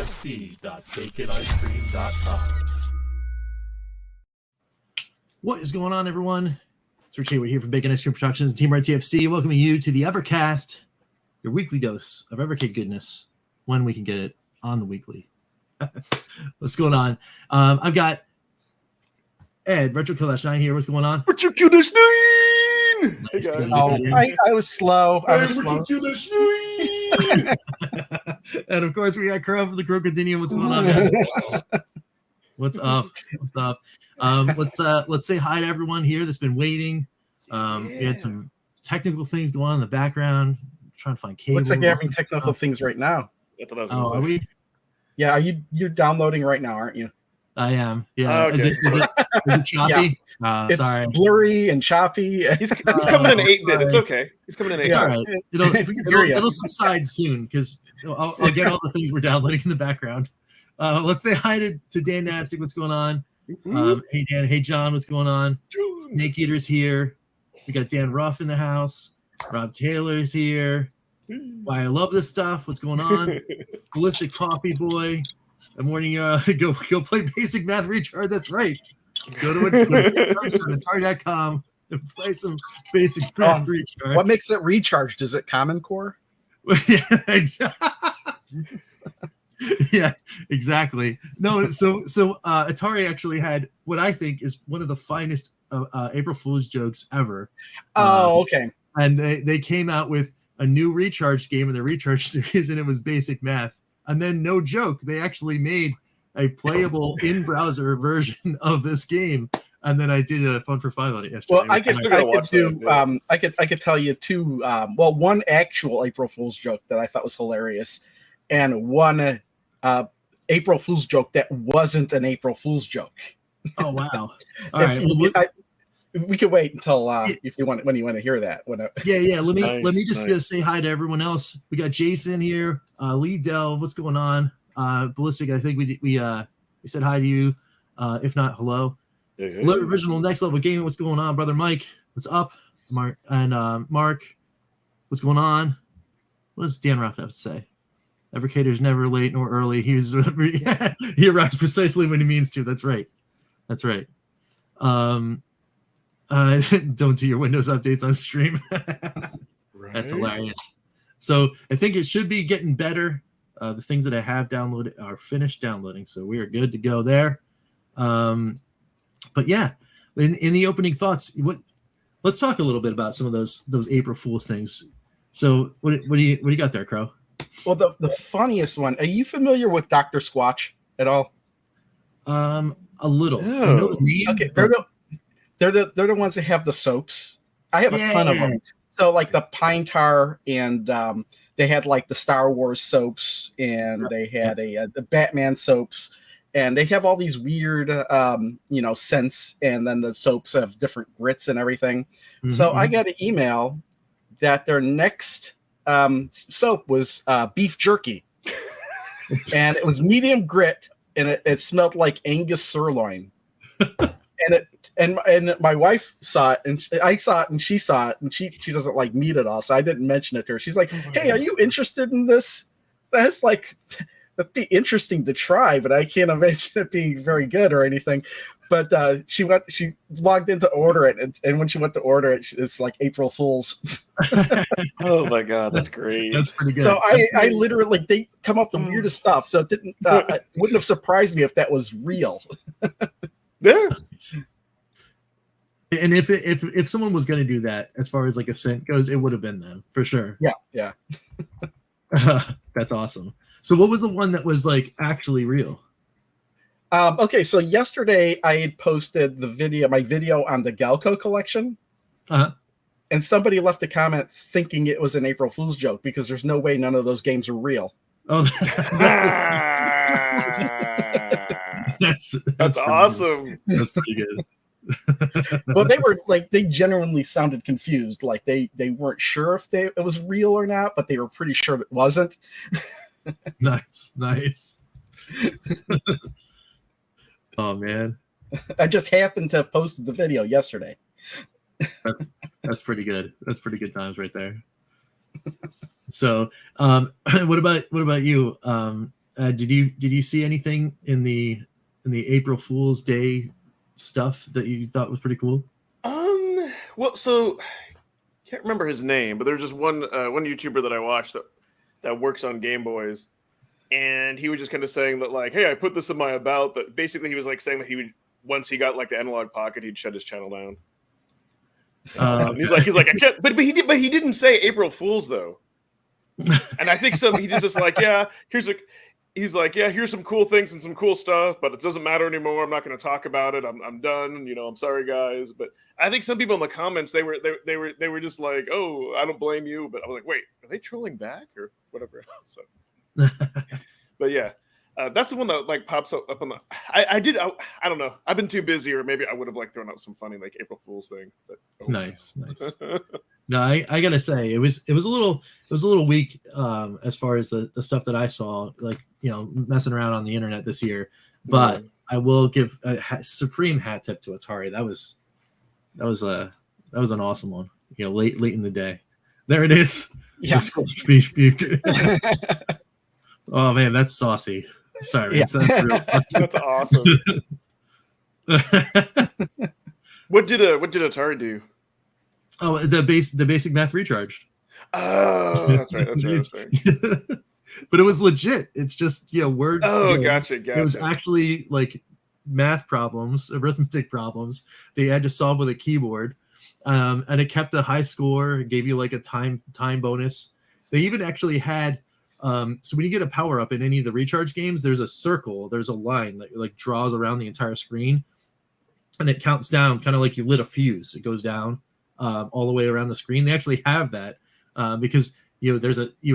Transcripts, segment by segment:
djc.baconicecream.com. What is going on, everyone? It's Rich Hayward here from Bacon Ice Cream Productions and Team Red TFC, welcoming you to the Evercast, your weekly dose of Evercade goodness when we can get it on the weekly. What's going on? I've got Ed, Retro KillDashNine here. What's going on? Retro KillDashNine! Nice. Hey guys. Oh, I was slow. Retro KillDashNine! And of course, we got Crow from the Crow Continuum. What's going on, man? What's up? What's up? Let's say hi to everyone here that's been waiting. We had some technical things going on in the background. Trying to find cables. Looks like you're having technical things right now. That's what I was Oh, gonna are say. we? Yeah, you're downloading right now, aren't you? I am. Yeah. Oh, okay. Is it choppy? It's Sorry. blurry and choppy. He's coming in 8-bit. sorry. It's okay. He's coming in 8-bit. It's all right. It'll, We can hear ya. it'll subside soon because I'll get all the things we're downloading in the background. Let's say hi to Dan Nastic. What's going on? Hey Dan. Hey John. What's going on? Snake Eater's here. We got Dan Ruff in the house. Rob Taylor's here. Why I love this stuff. What's going on? Ballistic Coffee Boy. Good morning. Go play Basic Math Recharge. That's right. Go to Atari.com and play some Basic Math Recharge. What makes it recharged? Is it Common Core? Yeah, yeah, exactly. No, so Atari actually had what I think is one of the finest April Fool's jokes ever. Oh, okay. And they came out with a new Recharge game in the Recharge series, and it was Basic Math. And then, no joke, they actually made a playable in-browser version of this game. And then I did a Fun for 5 on it yesterday. Well, I could tell you two. One actual April Fool's joke that I thought was hilarious, and one April Fool's joke that wasn't an April Fool's joke. Oh wow! All right, we could wait until if you want when you want to hear that. Yeah. Let me just nice. say hi to everyone else. We got Jason here, Lee Dell. What's going on? Ballistic. I think we said hi to you. If not, hello. Hey. Original Next Level Gaming. What's going on, brother Mike? What's up, Mark? And Mark, what's going on? What does Dan Ruff have to say? Evercader's never late nor early. He arrives precisely when he means to. That's right. That's right. Don't do your Windows updates on stream. Right. That's hilarious. So I think it should be getting better. The things that I have downloaded are finished downloading, so we are good to go there. But yeah, in the opening thoughts, let's talk a little bit about some of those April Fool's things. So what do you got there, Crow? Well, the funniest one. Are you familiar with Dr. Squatch at all? A little. No. I know the name. Okay, they're the ones that have the soaps. I have a ton of them. So like the Pine Tar, and they had like the Star Wars soaps, and they had the Batman soaps, and they have all these weird scents, and then the soaps have different grits and everything. So I got an email that their next soap was beef jerky, and it was medium grit, and it smelled like Angus sirloin. And my wife saw it, and I saw it, and she saw it, and she doesn't like meat at all, so I didn't mention it to her. She's like, "Hey, are you interested in this? That'd be interesting to try, but I can't imagine it being very good or anything." But she logged in to order it, and when she went to order it, it's like April Fool's. Oh my god, that's great. That's pretty good. So I literally, they come up with the weirdest stuff. So it wouldn't have surprised me if that was real. Yeah. And if someone was going to do that, as far as like a scent goes, it would have been them for sure. Yeah. That's awesome. So what was the one that was like actually real? Okay, so yesterday I had posted my video on the Galco collection, Uh-huh. and somebody left a comment thinking it was an April Fool's joke because there's no way none of those games are real. Oh, that's Awesome. That's pretty good. Well, they genuinely sounded confused, like they weren't sure if it was real or not, but they were pretty sure it wasn't. Nice. Oh man, I just happened to have posted the video yesterday. That's pretty good. That's pretty good times right there. So, what about you? did you see anything in the April Fool's Day stuff that you thought was pretty cool? Well, so can't remember his name, but there's just one YouTuber that I watched that works on Game Boys, and he was just kind of saying that like, hey, I put this in my about. That basically he was like saying that he would once he got like the analog pocket, he'd shut his channel down. He's like I can't, but he didn't say April Fools though. And I think so. He just like, yeah, he's like, yeah, here's some cool things and some cool stuff, but it doesn't matter anymore. I'm not going to talk about it. I'm done. You know, I'm sorry, guys. But I think some people in the comments they were just like, oh, I don't blame you. But I was like, wait, are they trolling back or whatever? So, but yeah, that's the one that like pops up on the. I don't know. I've been too busy, or maybe I would have like thrown out some funny like April Fool's thing. But nice. No, I gotta say it was a little weak as far as the stuff that I saw, like, you know, messing around on the internet this year. But I will give a supreme hat tip to Atari. That was an awesome one. You know, late in the day. There it is. Yeah. Beef. Oh man, that's saucy. Sorry, Yeah. that's real saucy. That's awesome. What did Atari do? Oh, the basic math recharge. Oh, that's right. But it was legit. It's just, you know, word. Oh, you know, gotcha. It was actually like math problems, arithmetic problems that you had to solve with a keyboard, and it kept a high score. It gave you like a time bonus. They even actually had. So when you get a power up in any of the recharge games, there's a circle, there's a line that like draws around the entire screen, and it counts down, kind of like you lit a fuse. It goes down all the way around the screen. They actually have that because you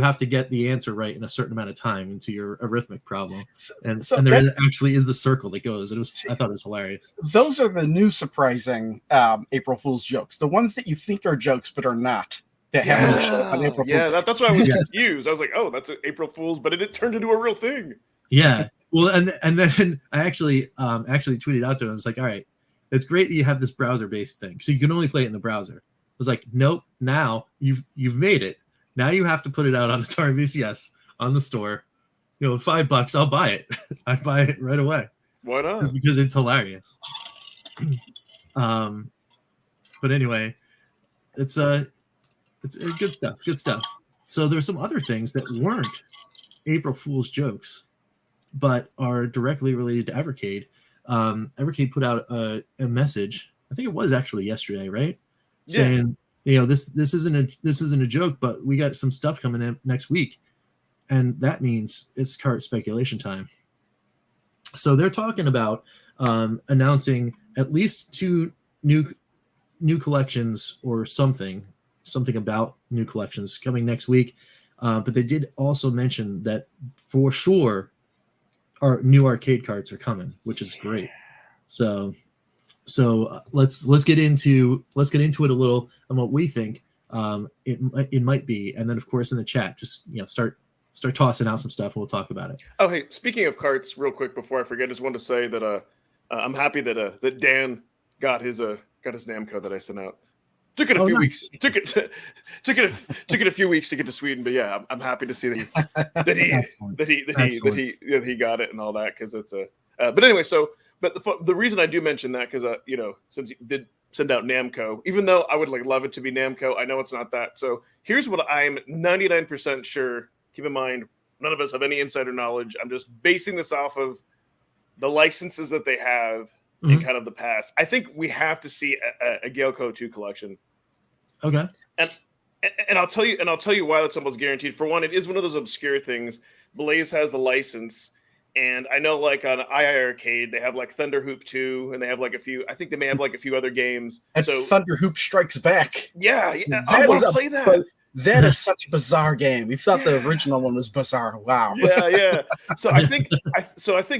have to get the answer right in a certain amount of time into your arithmetic problem, and there actually is the circle that goes. I thought it was hilarious. Those are the new surprising April Fool's jokes, the ones that you think are jokes but are not. That haven't shown up on April Fool's. Yeah, that's why I was confused. I was like, oh, that's an April Fool's, but it turned into a real thing. Yeah. Well, and then I actually tweeted out to him. I was like, all right, it's great that you have this browser-based thing, so you can only play it in the browser. I was like, nope. Now you've made it. Now you have to put it out on Atari VCS on the store. You know, $5, I'll buy it. I'd buy it right away. Why not? Just because it's hilarious. But anyway, it's good stuff. Good stuff. So there's some other things that weren't April Fool's jokes, but are directly related to Evercade. Evercade put out a message. I think it was actually yesterday, right? Yeah. Saying, you know, this isn't a joke, but we got some stuff coming in next week, and that means it's cart speculation time. So they're talking about announcing at least 2 new collections or something about new collections coming next week. But they did also mention that for sure our new arcade carts are coming, which is great. So let's get into it a little on what we think it might be, and then of course in the chat, just, you know, start tossing out some stuff and we'll talk about it. Oh, hey, speaking of carts, real quick before I forget, I just wanted to say that I'm happy that Dan got his Namco that I sent out. Took it a few weeks. Took it a few weeks to get to Sweden, but yeah, I'm happy to see that he got it and all that, because it's a. But anyway, but the reason I do mention that, because you know, since you did send out Namco, even though I would like love it to be Namco, I know it's not that. So here's what I'm 99% sure. Keep in mind, none of us have any insider knowledge. I'm just basing this off of the licenses that they have in kind of the past. I think we have to see a Galeco 2 collection. Okay. And I'll tell you why that's almost guaranteed. For one, it is one of those obscure things. Blaze has the license, and I know like on Arcade they have like Thunder Hoop 2, and they have like a few. I think they may have like a few other games. That's Thunder Hoop Strikes Back. Yeah, I want to play that. That is such a bizarre game. You thought the original one was bizarre. Wow. Yeah. So I think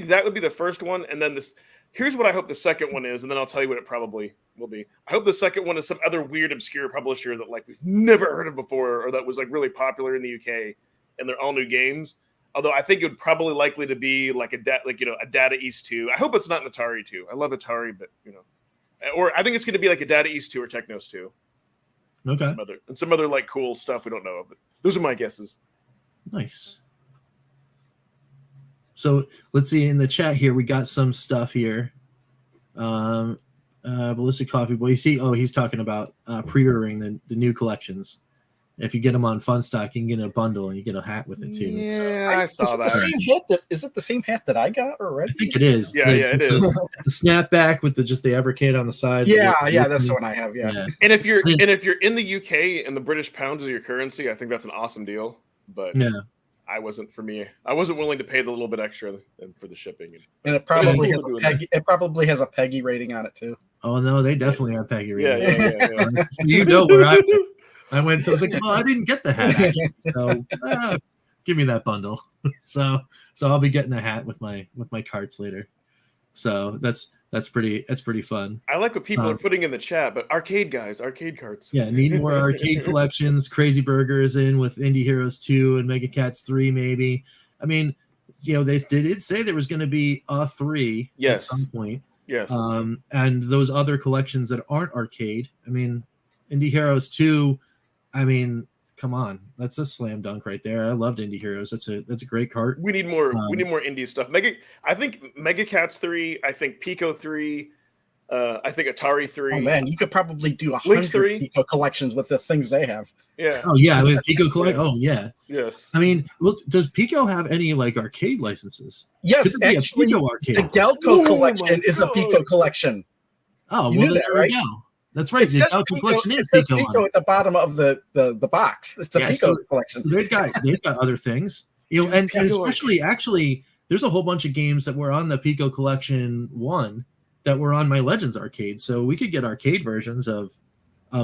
that would be the first one, and then this. Here's what I hope the second one is, and then I'll tell you what it probably will be. I hope the second one is some other weird, obscure publisher that like we've never heard of before, or that was like really popular in the UK, and they're all new games. Although I think it would probably likely to be like a Data East 2. I hope it's not an Atari 2. I love Atari, but you know, or I think it's going to be like a Data East 2 or Technos 2. Okay. Some other like cool stuff we don't know of. But those are my guesses. Nice. So let's see in the chat here. We got some stuff here. Ballistic Coffee Boy. You see, he's talking about pre-ordering the new collections. If you get them on Funstock, you can get a bundle and you get a hat with it too. Yeah, So, I saw that. Is it the same hat that I got already? I think it is. Yeah, it is. The snapback with just the Evercade on the side. Yeah, that's the one I have. Yeah. And if you're in the UK and the British pound is your currency, I think that's an awesome deal. But yeah, I wasn't willing to pay the little bit extra for the shipping. And it probably has a PEGI rating on it too. Oh no, they definitely have PEGI ratings. Yeah. So you know where I went. So I was like, well, I didn't get the hat. So give me that bundle. So I'll be getting a hat with my carts later. So that's pretty fun. I like what people are putting in the chat, but arcade carts. Yeah, need more arcade collections. Crazy Burger is in with Indie Heroes 2 and Mega Cats 3, maybe. I mean, they did say there was going to be a 3 at some point. Yes. And those other collections that aren't arcade. I mean, Indie Heroes 2. I mean, come on, that's a slam dunk right there. I loved Indie Heroes. That's a great cart. We need more. We need more indie stuff. I think Mega Cats 3. I think Pico 3. I think Atari 3. Oh man, you could probably do 100 Pico collections with the things they have. Yeah. Oh yeah, I mean, Pico collect. Oh yeah. Yes. I mean, does Pico have any like arcade licenses? Yes, actually, the Galco collection is a Pico collection. Oh, well, there we go. That's right. The Galco collection is Pico at the bottom of the box. It's a Pico collection. So they've got other things, and especially actually, there's a whole bunch of games that were on the Pico Collection 1 that were on my Legends arcade. So we could get arcade versions of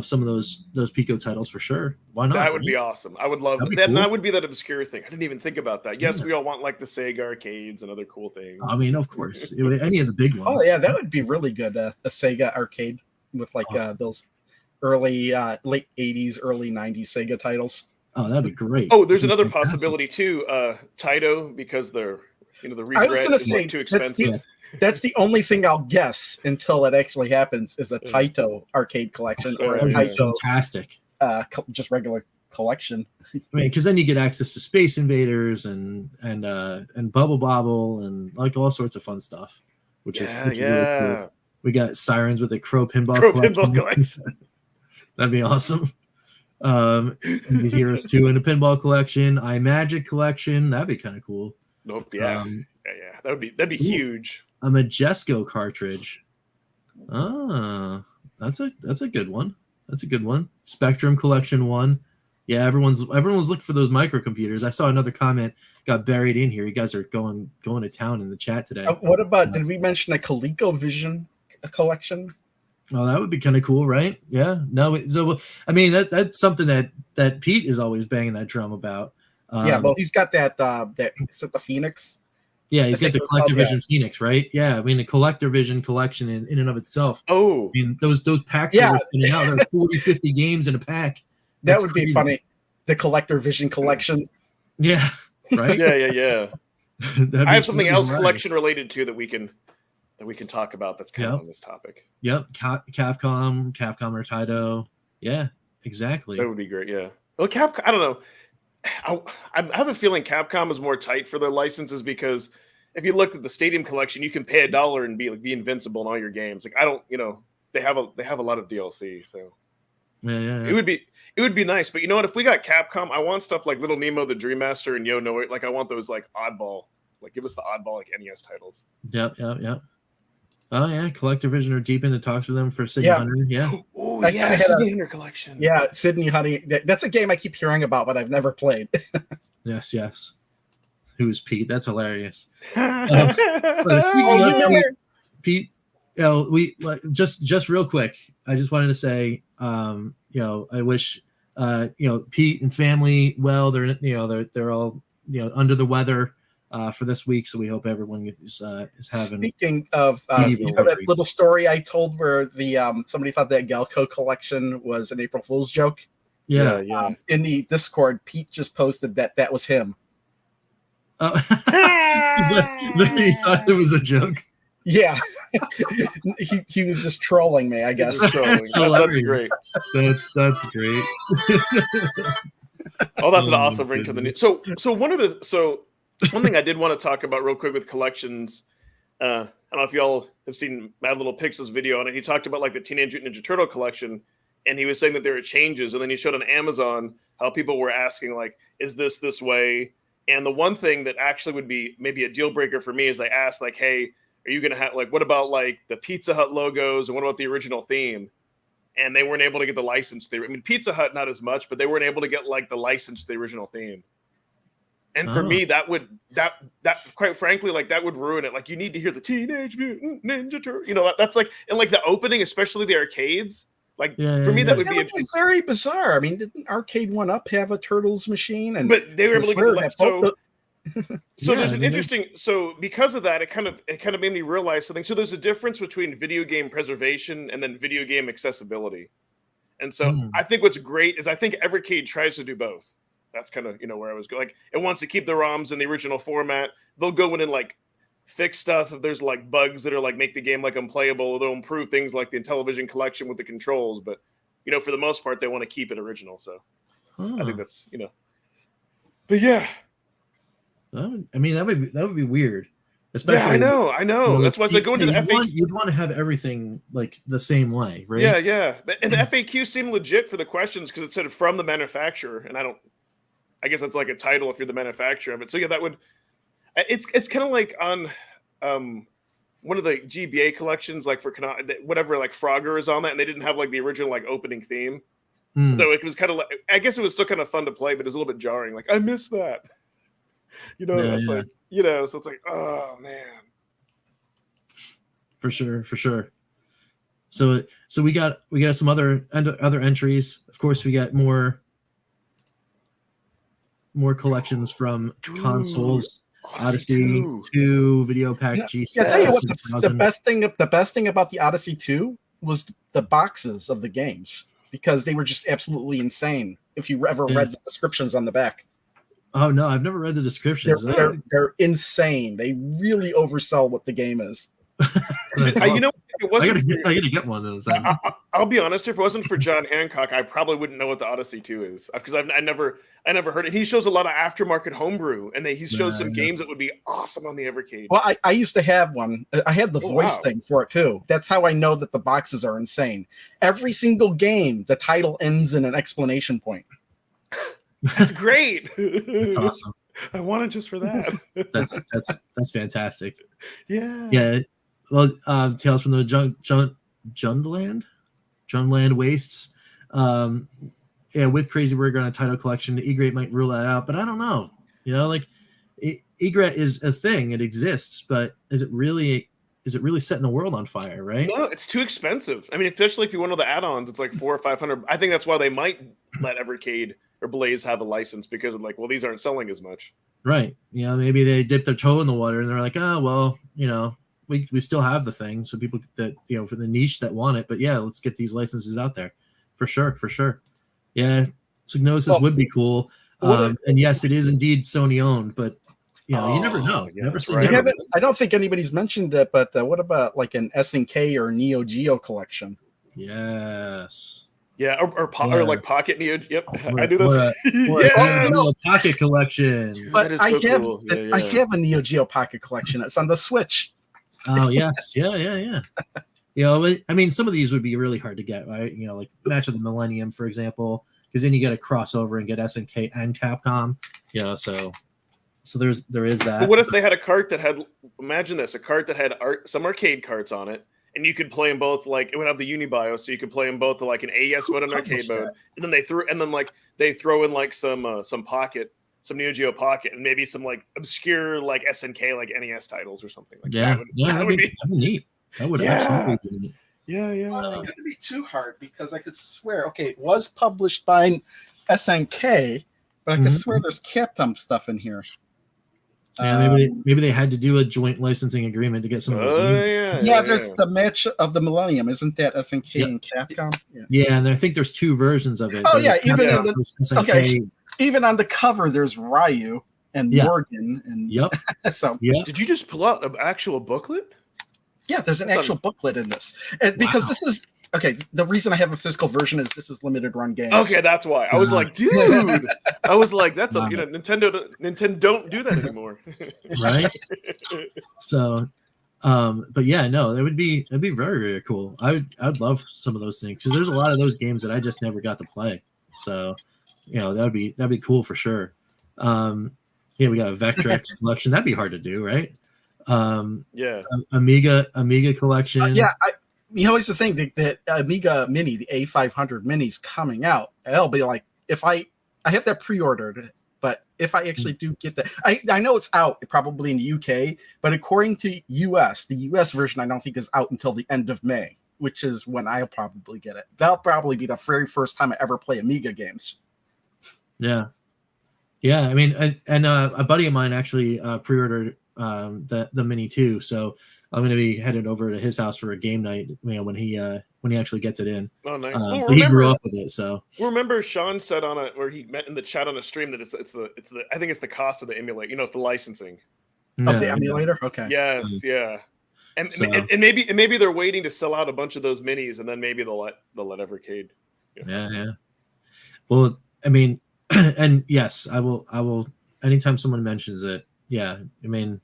some of those Pico titles for sure. Why not? That would be awesome. I would love that. Cool. That would be that obscure thing. I didn't even think about that. Yes, we all want like the Sega arcades and other cool things. I mean, of course, any of the big ones. Oh yeah, that would be really good. A Sega arcade with like those early late 80s, early 90s Sega titles. Oh, that'd be great. Oh, there's another possibility too. Taito, because the regret I was going to say too expensive. That's the only thing I'll guess until it actually happens is a Taito arcade collection or a Taito fantastic, just regular collection. I mean, because then you get access to Space Invaders and Bubble Bobble and like all sorts of fun stuff, which is really cool. We got Sirens with a Crow Pinball collection. That'd be awesome. The Heroes 2 in a pinball collection, iMagic collection. That'd be kind of cool. Nope. Yeah. That'd be huge. A Majesco cartridge. Ah, that's a good one. That's a good one. Spectrum Collection 1. Yeah, everyone's looking for those microcomputers. I saw another comment got buried in here. You guys are going to town in the chat today. What about? Did we mention a ColecoVision collection? Oh, that would be kind of cool, right? Yeah. No. So I mean, that's something that Pete is always banging that drum about. Yeah. Well, he's got that. Is it the Phoenix? Yeah, he's got the CollectorVision Phoenix, right? Yeah, I mean the CollectorVision collection in and of itself. Oh, I mean those packs that were sending out, there were 40, 50 games in a pack. That would be funny. The CollectorVision collection. Yeah. Right. Yeah. I have something else collection related to that we can talk about. That's kind of on this topic. Yep. Capcom or Taito. Yeah. Exactly. That would be great. Yeah. Well, Capcom. I don't know. I have a feeling Capcom is more tight for their licenses because if you looked at the Stadium collection, you can pay $1 and be invincible in all your games. Like I don't, they have a lot of DLC, so yeah. It would be nice. But you know what? If we got Capcom, I want stuff like Little Nemo, the Dream Master, and Yo No. Like I want those like oddball, like give us the oddball like NES titles. Yep. Oh yeah, CollectorVision are deep into talks with them for Sydney Hunter. Yeah. Oh yeah, Sydney Hunter collection. Yeah, Sydney Hunter. That's a game I keep hearing about, but I've never played. Yes. Who's Pete? That's hilarious. Pete, we just real quick. I just wanted to say, I wish Pete and family well. They're all under the weather. For this week, so we hope everyone is having. Speaking of, that little story I told where the somebody thought that Galco collection was an April Fool's joke. Yeah. In the Discord, Pete just posted that was him. He thought it was a joke. Yeah, he was just trolling me, I guess. That's great. That's great. Oh, that's an awesome ring to the news. So One thing I did want to talk about real quick with collections. I don't know if y'all have seen Mad Little Pixel's video on it. He talked about like the Teenage Mutant Ninja Turtle collection, and he was saying that there are changes. And then he showed on Amazon how people were asking like, "Is this way?" And the one thing that actually would be maybe a deal breaker for me is they asked like, "Hey, are you gonna have like what about like the Pizza Hut logos and what about the original theme?" And they weren't able to get the license. I mean, Pizza Hut not as much, but they weren't able to get like the license to the original theme. And for me, that quite frankly, like that would ruin it. Like you need to hear the Teenage Mutant Ninja Turtle, you know, that's like, and like the opening, especially the arcades. Like for me, that would be very bizarre. I mean, didn't Arcade 1-Up have a Turtles machine? And but they were able to get like, so there's an interesting. Did. So because of that, it kind of made me realize something. So there's a difference between video game preservation and then video game accessibility. And so I think what's great is I think Evercade tries to do both. That's kind of, you know, where I was going. Like, it wants to keep the ROMs in the original format. They'll go in and like fix stuff if there's like bugs that are like make the game like unplayable. They'll improve things like the Intellivision collection with the controls. But you know, for the most part, they want to keep it original. So I think that's, you know. But yeah, I mean that would be weird. Especially, yeah, I know. That's why I go into the FAQ. You'd want to have everything like the same way, right? Yeah. And the FAQ seemed legit for the questions because it said from the manufacturer, and I guess that's like a title if you're the manufacturer of it. So yeah, that would. It's kind of like on one of the GBA collections, like for whatever, like Frogger is on that, and they didn't have like the original like opening theme. So it was kind of like, I guess it was still kind of fun to play, but it was a little bit jarring. Like I missed that. You know, it's like, you know, so it's like, oh man. For sure. So we got some other entries. Of course, we got more collections from consoles. Odyssey 2, Video Pack, G6. Yeah, I tell you what, the best thing about the Odyssey 2 was the boxes of the games, because they were just absolutely insane. If you ever read the descriptions on the back. Oh no, I've never read the descriptions. They're insane. They really oversell what the game is. You know, I gotta get one of those. I'll be honest. If it wasn't for John Hancock, I probably wouldn't know what the Odyssey 2 is, because I never heard it. He shows a lot of aftermarket homebrew, and he showed some games that would be awesome on the Evercade. Well, I used to have one. I had the voice thing for it too. That's how I know that the boxes are insane. Every single game, the title ends in an exclamation point. That's great. That's awesome. I want it just for that. That's fantastic. Yeah. Well, Tales from the Jundland Wastes. With Crazy Burger on a title collection, E-Grate might rule that out, but I don't know. You know, like E-Grate is a thing; it exists, but is it really setting the world on fire? Right? No, it's too expensive. I mean, especially if you want all the add-ons, it's like $400 or $500. I think that's why they might let Evercade or Blaze have a license, because of like, well, these aren't selling as much. Right. You know, maybe they dipped their toe in the water and they're like, oh, well, you know, we still have the thing. So people that, you know, for the niche that want it, but yeah, let's get these licenses out there for sure. Yeah. Psygnosis would be cool. And yes, it is indeed Sony owned, but you know, you never know. Yeah, never say right. never. I don't think anybody's mentioned it, but what about like an SNK or Neo Geo collection? Yes. Yeah, or like Pocket Neo. Yep, I do this. A Pocket collection. But that is I have cool. I have a Neo Geo Pocket collection. It's on the Switch. Oh yes, yeah. You know, I mean, some of these would be really hard to get, right? You know, like Match of the Millennium, for example, because then you get a crossover and get SNK and Capcom. You know, so there is that. But what if they had a cart that had? Imagine this: a cart that had some arcade carts on it. And you could play them both, like it would have the Unibio, so you could play them both like an AES mode and arcade mode. And then they throw in like some Pocket, some Neo Geo Pocket, and maybe some like obscure like SNK like NES titles or something like that. That would be neat. That would absolutely be neat. Yeah. It's not going to be too hard, because I could swear, okay, it was published by SNK, but I could swear there's Capcom stuff in here. Yeah, maybe they had to do a joint licensing agreement to get some of those games. There's the Match of the Millennium. Isn't that SNK and Capcom? Yeah, and I think there's two versions of it. Oh yeah, even on the cover there's Ryu and Morgan and so Did you just pull out an actual booklet? Yeah, there's an actual booklet in this, and because Okay, the reason I have a physical version is this is limited run games. Okay, that's why. I was like, dude. I was like, that's a Nintendo don't do that anymore. Right? So, but yeah, no, that'd be very, very cool. I'd love some of those things because there's a lot of those games that I just never got to play. So, that'd be cool for sure. Yeah, we got a Vectrex collection. That'd be hard to do, right? Yeah. Amiga collection. Yeah, here's the thing, the Amiga Mini, the A500 Mini's coming out. It'll be like, if I have that pre-ordered, but if I actually do get that, I know it's out probably in the UK, but according to the US version I don't think is out until the end of May, which is when I'll probably get it. That'll probably be the very first time I ever play Amiga games. Yeah. Yeah, I mean, and a buddy of mine actually pre-ordered the Mini too, so I'm going to be headed over to his house for a game night, when he actually gets it in. Oh, nice. He grew up with it, so. Remember, Sean said where he met in the chat on a stream that it's the I think it's the cost of the emulator. It's the licensing of the emulator. Okay. Yes, yeah, and maybe they're waiting to sell out a bunch of those minis, and then maybe they'll let Evercade. Yeah. Well, I mean, and yes, I will. Anytime someone mentions it, yeah. I mean,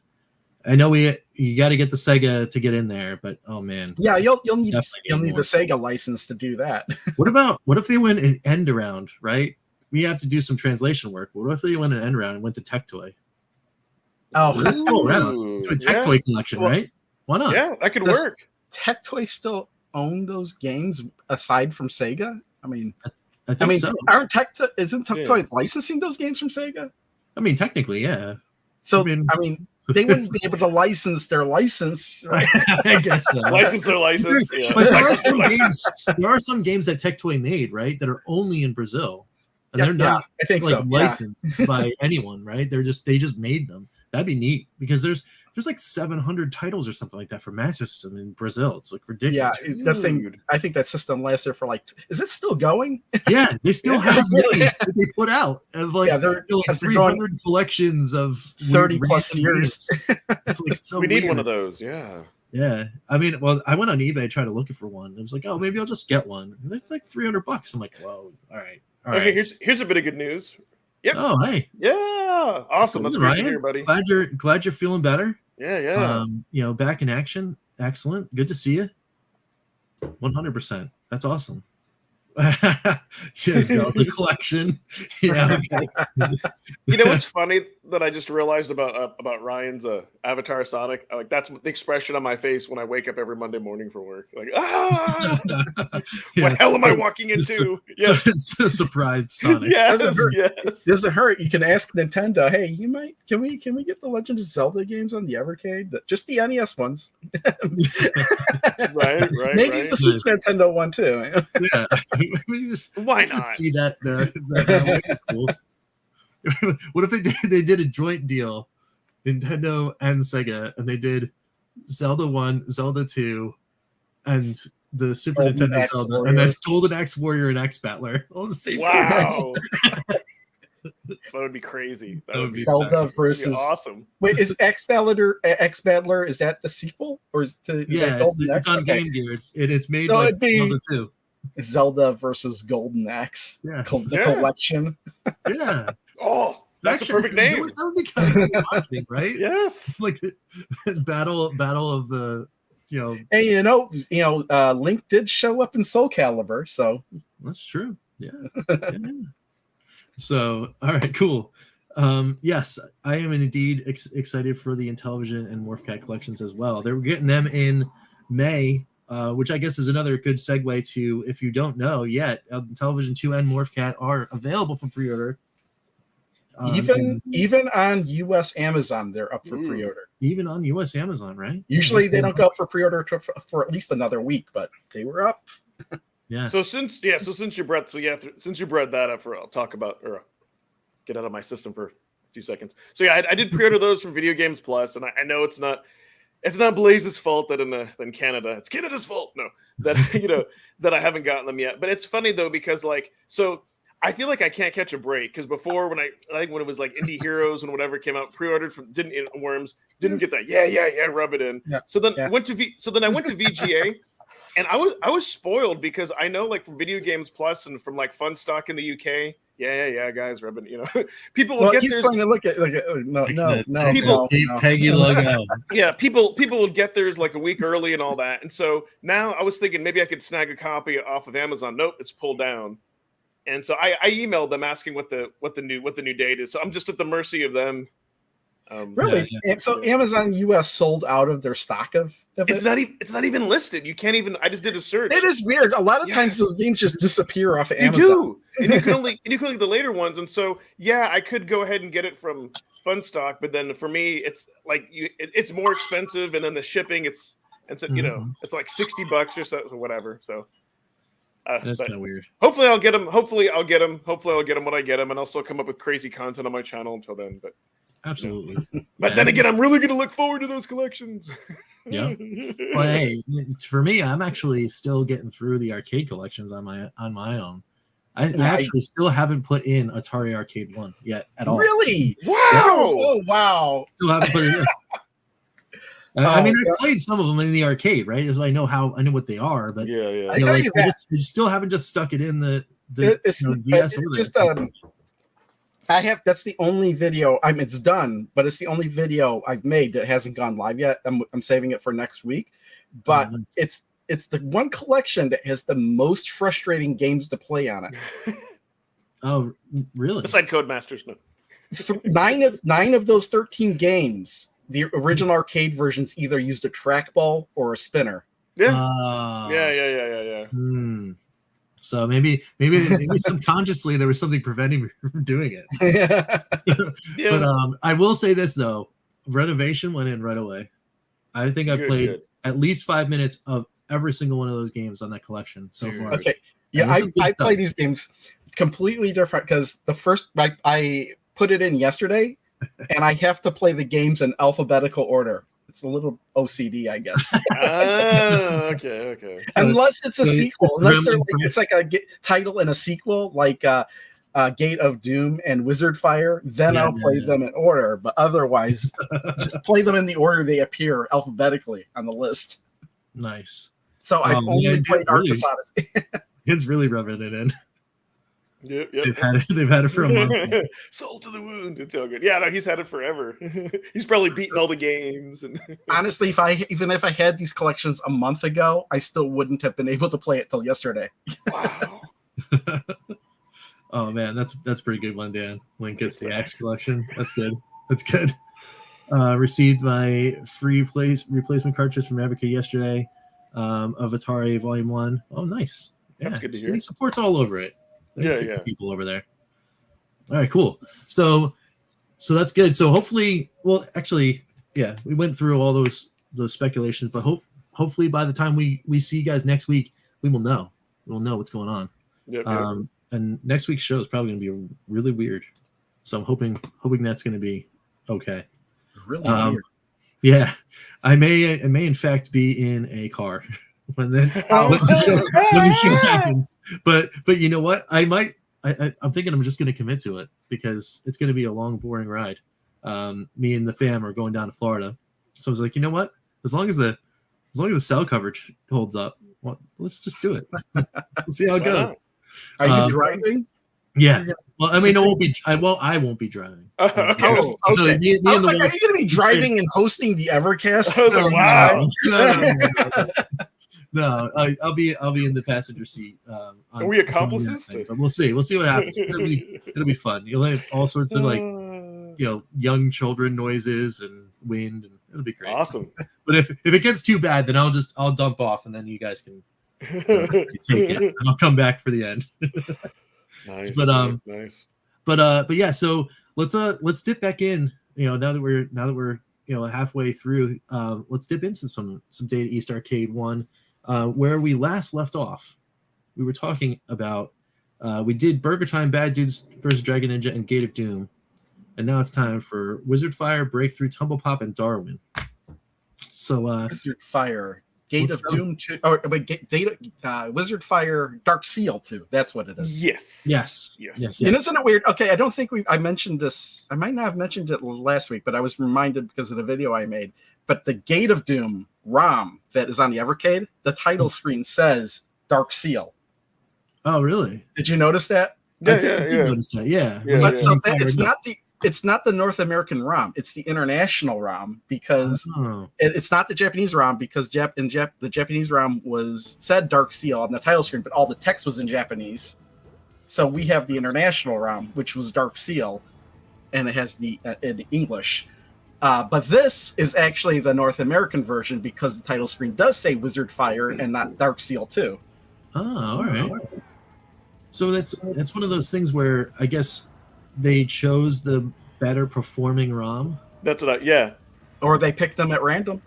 I know you got to get the Sega to get in there, but oh man, yeah, you'll need the Sega license to do that. What if they went an end around? Right, we have to do some translation work. What if they went an end around and went to Tech Toy? Oh, let's go around to a Tech Toy collection, right? Why not? Yeah, that could work. Tech Toy still own those games aside from Sega? I mean, so. Isn't Tech Toy licensing those games from Sega? I mean, technically, yeah. So, I mean they wouldn't be able to license their license, right? I guess so. License their license. Yeah. But there are some games that Tech Toy made, right, that are only in Brazil, and they're not I think licensed by anyone, right? They just made them. That'd be neat because there's like 700 titles or something like that for Master System in Brazil. It's like ridiculous. Yeah, the thing. I think that system lasted for is it still going? Yeah, they still have minis that they put out of they're 300 collections of 30 plus years. It's like so. We need weird. one of those. Yeah. Yeah, I mean, well, I went on eBay trying to look for one. I was like, oh, maybe I'll just get one. And they're like $300. I'm like, whoa, all right. Okay, here's a bit of good news. Yep. Oh, hey. Yeah. Awesome. That's great to hear, buddy. Glad you're feeling better. Yeah. Back in action. Excellent. Good to see you. 100%. That's awesome. Zelda collection. Yeah. Okay. You know what's funny that I just realized about Ryan's Avatar Sonic? That's the expression on my face when I wake up every Monday morning for work. What hell am I walking into? Surprised Sonic. Yes. Doesn't hurt. You can ask Nintendo, hey, can we get the Legend of Zelda games on the Evercade? Just the NES ones. Right. Maybe the Super Nintendo one too. Yeah. Why not? See that there. Cool. What if they did a joint deal, Nintendo and Sega, and they did Zelda 1, Zelda 2, and the Super Golden Nintendo Axe Zelda, Warrior. and that's Golden Axe Warrior and X Battler on the same. Wow. That would be crazy. That would be Zelda versus awesome. Wait, is X Battler? Is that the sequel, or is it's on Game Gear. It's made So like it'd be- Zelda 2. Zelda versus Golden Axe? Yeah. The collection. Yeah. Oh, that's a perfect name. That would be kind of watching, right? Yes. Like battle of the And Link did show up in Soul Calibur, so that's true. Yeah. So, all right, cool. Yes, I am indeed excited for the Intellivision and Morphcat collections as well. They're getting them in May, which I guess is another good segue to, if you don't know yet, Intellivision 2 and Morphcat are available for pre-order. Even on US Amazon, they're up for pre-order. Even on US Amazon, right? Usually they don't go up for pre-order for at least another week, but they were up. Yeah. So since you brought that up, I'll talk about or get out of my system for a few seconds. So yeah, I did pre-order those from Video Games Plus, and I know it's not Blaze's fault that in Canada it's Canada's fault. No, that that I haven't gotten them yet. But it's funny though because I feel like I can't catch a break because before when it was like Indie Heroes and whatever came out, pre-ordered from Worms, didn't get that. Yeah, rub it in. Yeah. So then I went to VGA. And I was spoiled because I know like from Video Games Plus and from like Fun Stock in the UK. Yeah, guys, rubbing, people will get he's theirs. trying to look at no. People- Peggy logo. Yeah, people will get theirs like a week early and all that. And so now I was thinking maybe I could snag a copy off of Amazon. Nope, it's pulled down. And so I emailed them asking what the new date is. So I'm just at the mercy of them. Really? Yeah. So Amazon US sold out of their stock of It's it? not even listed. You can't even. I just did a search. It is weird. A lot of times Yes. those games just disappear off of You Amazon. do, and you can only the later ones. And so yeah, I could go ahead and get it from Fun Stock, but then for me, it's like it's more expensive, and then the shipping, it's like $60 or so, whatever. So That's but kind of weird. hopefully I'll get them. Hopefully I'll get them when I get them, and I'll still come up with crazy content on my channel until then. But Absolutely. but then again, I'm really going to look forward to those collections. Yeah. Well, hey, for me, I'm actually still getting through the arcade collections on my own. I actually still haven't put in Atari Arcade 1 yet at all. Really? Wow! Oh, wow. Still haven't put it in. I mean, I played some of them in the arcade, right? So I know what they are, but Yeah. I tell you that. I still haven't just stuck it in the It's DS it's or just that's the only video. It's done, but it's the only video I've made that hasn't gone live yet. I'm saving it for next week, but nice. it's the one collection that has the most frustrating games to play on it. Oh, really? Beside Codemasters, no. Nine of those 13 games, the original arcade versions either used a trackball or a spinner. Yeah. Yeah. So maybe subconsciously there was something preventing me from doing it. Yeah. But I will say this though, Renovation went in right away. I think I played at least 5 minutes of every single one of those games on that collection so far. Okay, yeah, I play these games completely different because the first I put it in yesterday, and I have to play the games in alphabetical order. It's a little OCD, I guess. Okay. Unless it's a sequel, unless it's like a title in a sequel, like Gate of Doom and Wizard Fire, then I'll play them in order. But otherwise, just play them in the order they appear alphabetically on the list. Nice. So I've only played Arcus Odyssey. It's really rubbing it in. Yep. They've had it for a month. Salt to the wound. It's all good. Yeah, no, he's had it forever. He's probably beaten all the games. And honestly, if I had these collections a month ago, I still wouldn't have been able to play it till yesterday. Wow. Oh man, that's pretty good one, Dan. Link gets the Axe collection. That's good. Received my free replacement cartridge from Evercade yesterday of Atari Volume 1. Oh, nice. Yeah, that's good to hear. He supports all over it. Yeah. People over there. All right, cool. So that's good. So hopefully, well, actually, yeah, we went through all those speculations, but hopefully by the time we see you guys next week, we will know. We'll know what's going on. Yep. And next week's show is probably going to be really weird. So I'm hoping that's going to be okay. Really weird. Yeah, I may in fact be in a car when the show happens. But you know what? I'm thinking I'm just going to commit to it because it's going to be a long, boring ride. Me and the fam are going down to Florida, so I was like, you know what? As long as the cell coverage holds up, well, let's just do it. We'll see how it goes. Are you driving? Yeah. Well, I mean, I won't be driving. Okay. Oh, okay. So me I was and like, are you going to be driving and hosting the Evercast? Wow. No, I'll be in the passenger seat. Are we accomplices? But we'll see. We'll see what happens. It'll be fun. You'll have all sorts of young children noises and wind, and it'll be great. Awesome. But if it gets too bad, then I'll dump off, and then you guys can take it, and I'll come back for the end. Nice. Nice. But yeah. So let's dip back in. Now that we're halfway through, let's dip into some Data East Arcade 1. Where we last left off, we were talking about we did Burger Time, Bad Dudes vs. Dragon Ninja, and Gate of Doom, and now it's time for Wizard Fire, Breakthrough, Tumblepop, and Darwin. So Wizard Fire, Gate of Doom 2, Wizard Fire, Dark Seal 2. That's what it is. Yes. And isn't it weird? Okay, I don't think I mentioned this. I might not have mentioned it last week, but I was reminded because of the video I made. but the Gate of Doom ROM that is on the Evercade, the title screen says Dark Seal. Oh, really? Did you notice that? I think I did notice that. Yeah. But so it's not the North American ROM. It's the international ROM because it's not the Japanese ROM because the Japanese ROM said Dark Seal on the title screen, but all the text was in Japanese. So we have the international ROM, which was Dark Seal, and it has the in English. But this is actually the North American version because the title screen does say Wizard Fire and not Dark Seal 2. Oh, all right. So that's one of those things where I guess they chose the better performing ROM. That's what or they picked them at random.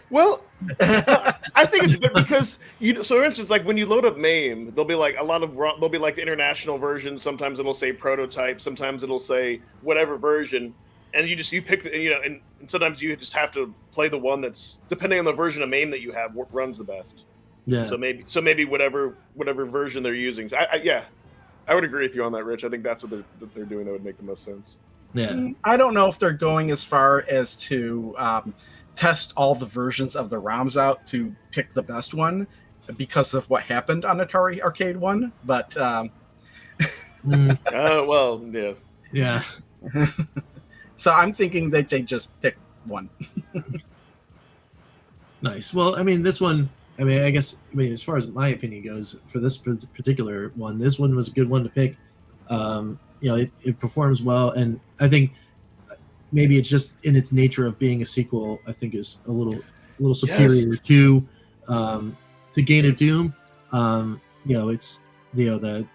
Well, I think it's good because so for instance, like when you load up MAME, there'll be like there'll be like the international version. Sometimes it'll say prototype. Sometimes it'll say whatever version, and you pick and sometimes you just have to play the one that's depending on the version of MAME that you have runs the best. Yeah. So maybe whatever version they're using. So I would agree with you on that, Rich. I think that's what they're doing. That would make the most sense. Yeah. I don't know if they're going as far as to test all the versions of the ROMs out to pick the best one because of what happened on Atari Arcade 1, but well, yeah. Yeah. So I'm thinking that they just picked one. Nice. Well, I mean, this one, as far as my opinion goes, for this particular one, this one was a good one to pick. It performs well, and I think maybe it's just in its nature of being a sequel. I think is a little superior to Gate of Doom. It's the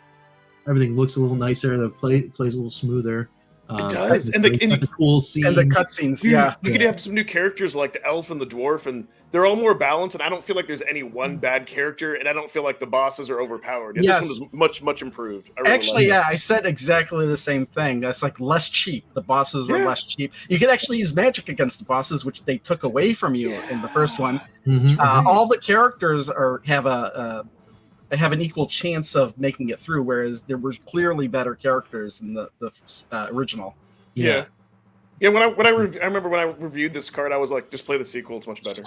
everything looks a little nicer. The plays a little smoother. It does, and the cool scenes and the cutscenes. You could have some new characters like the elf and the dwarf, and they're all more balanced. And I don't feel like there's any one bad character, and I don't feel like the bosses are overpowered. This one was much improved. I said exactly the same thing. That's like less cheap. The bosses were less cheap. You could actually use magic against the bosses, which they took away from you in the first one. Mm-hmm. All the characters have an equal chance of making it through, whereas there were clearly better characters in the original. Yeah. When I remember when I reviewed this card, I was like, just play the sequel; it's much better.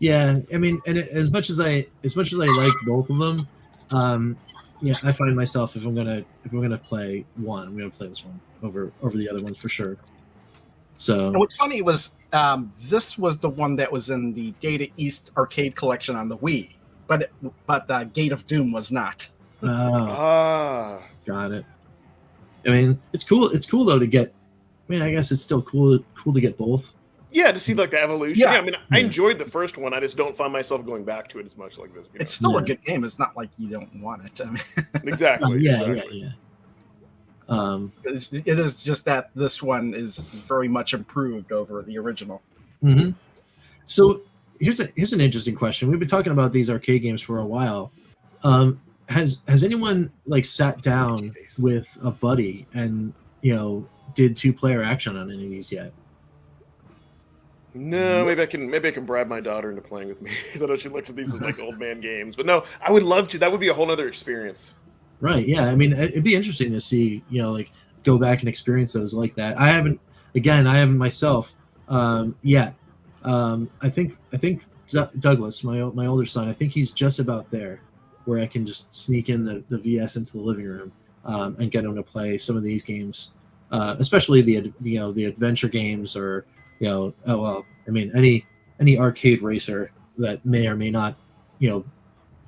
Yeah, I mean, and as much as I like both of them, I find myself if I'm gonna play one, I'm gonna play this one over the other ones for sure. So and what's funny was this was the one that was in the Data East arcade collection on the Wii. But Gate of Doom was not. Got it. I mean, it's cool. It's cool though to get. I mean, I guess it's still cool to get both. Yeah, to see like the evolution. Yeah, I mean, I enjoyed the first one. I just don't find myself going back to it as much like this. It's still a good game. It's not like you don't want it. I mean, exactly. Yeah. It is just that this one is very much improved over the original. Mm-hmm. So. Here's an interesting question. We've been talking about these arcade games for a while. Has anyone like sat down with a buddy and did 2-player action on any of these yet? No, maybe I can bribe my daughter into playing with me because I know she looks at these as like old man games. But no, I would love to. That would be a whole other experience. Right. Yeah. I mean, it'd be interesting to see like go back and experience those like that. I haven't myself yet. I think Douglas, my older son, I think he's just about there where I can just sneak in the VS into the living room and get him to play some of these games, especially the adventure games or any arcade racer that may or may not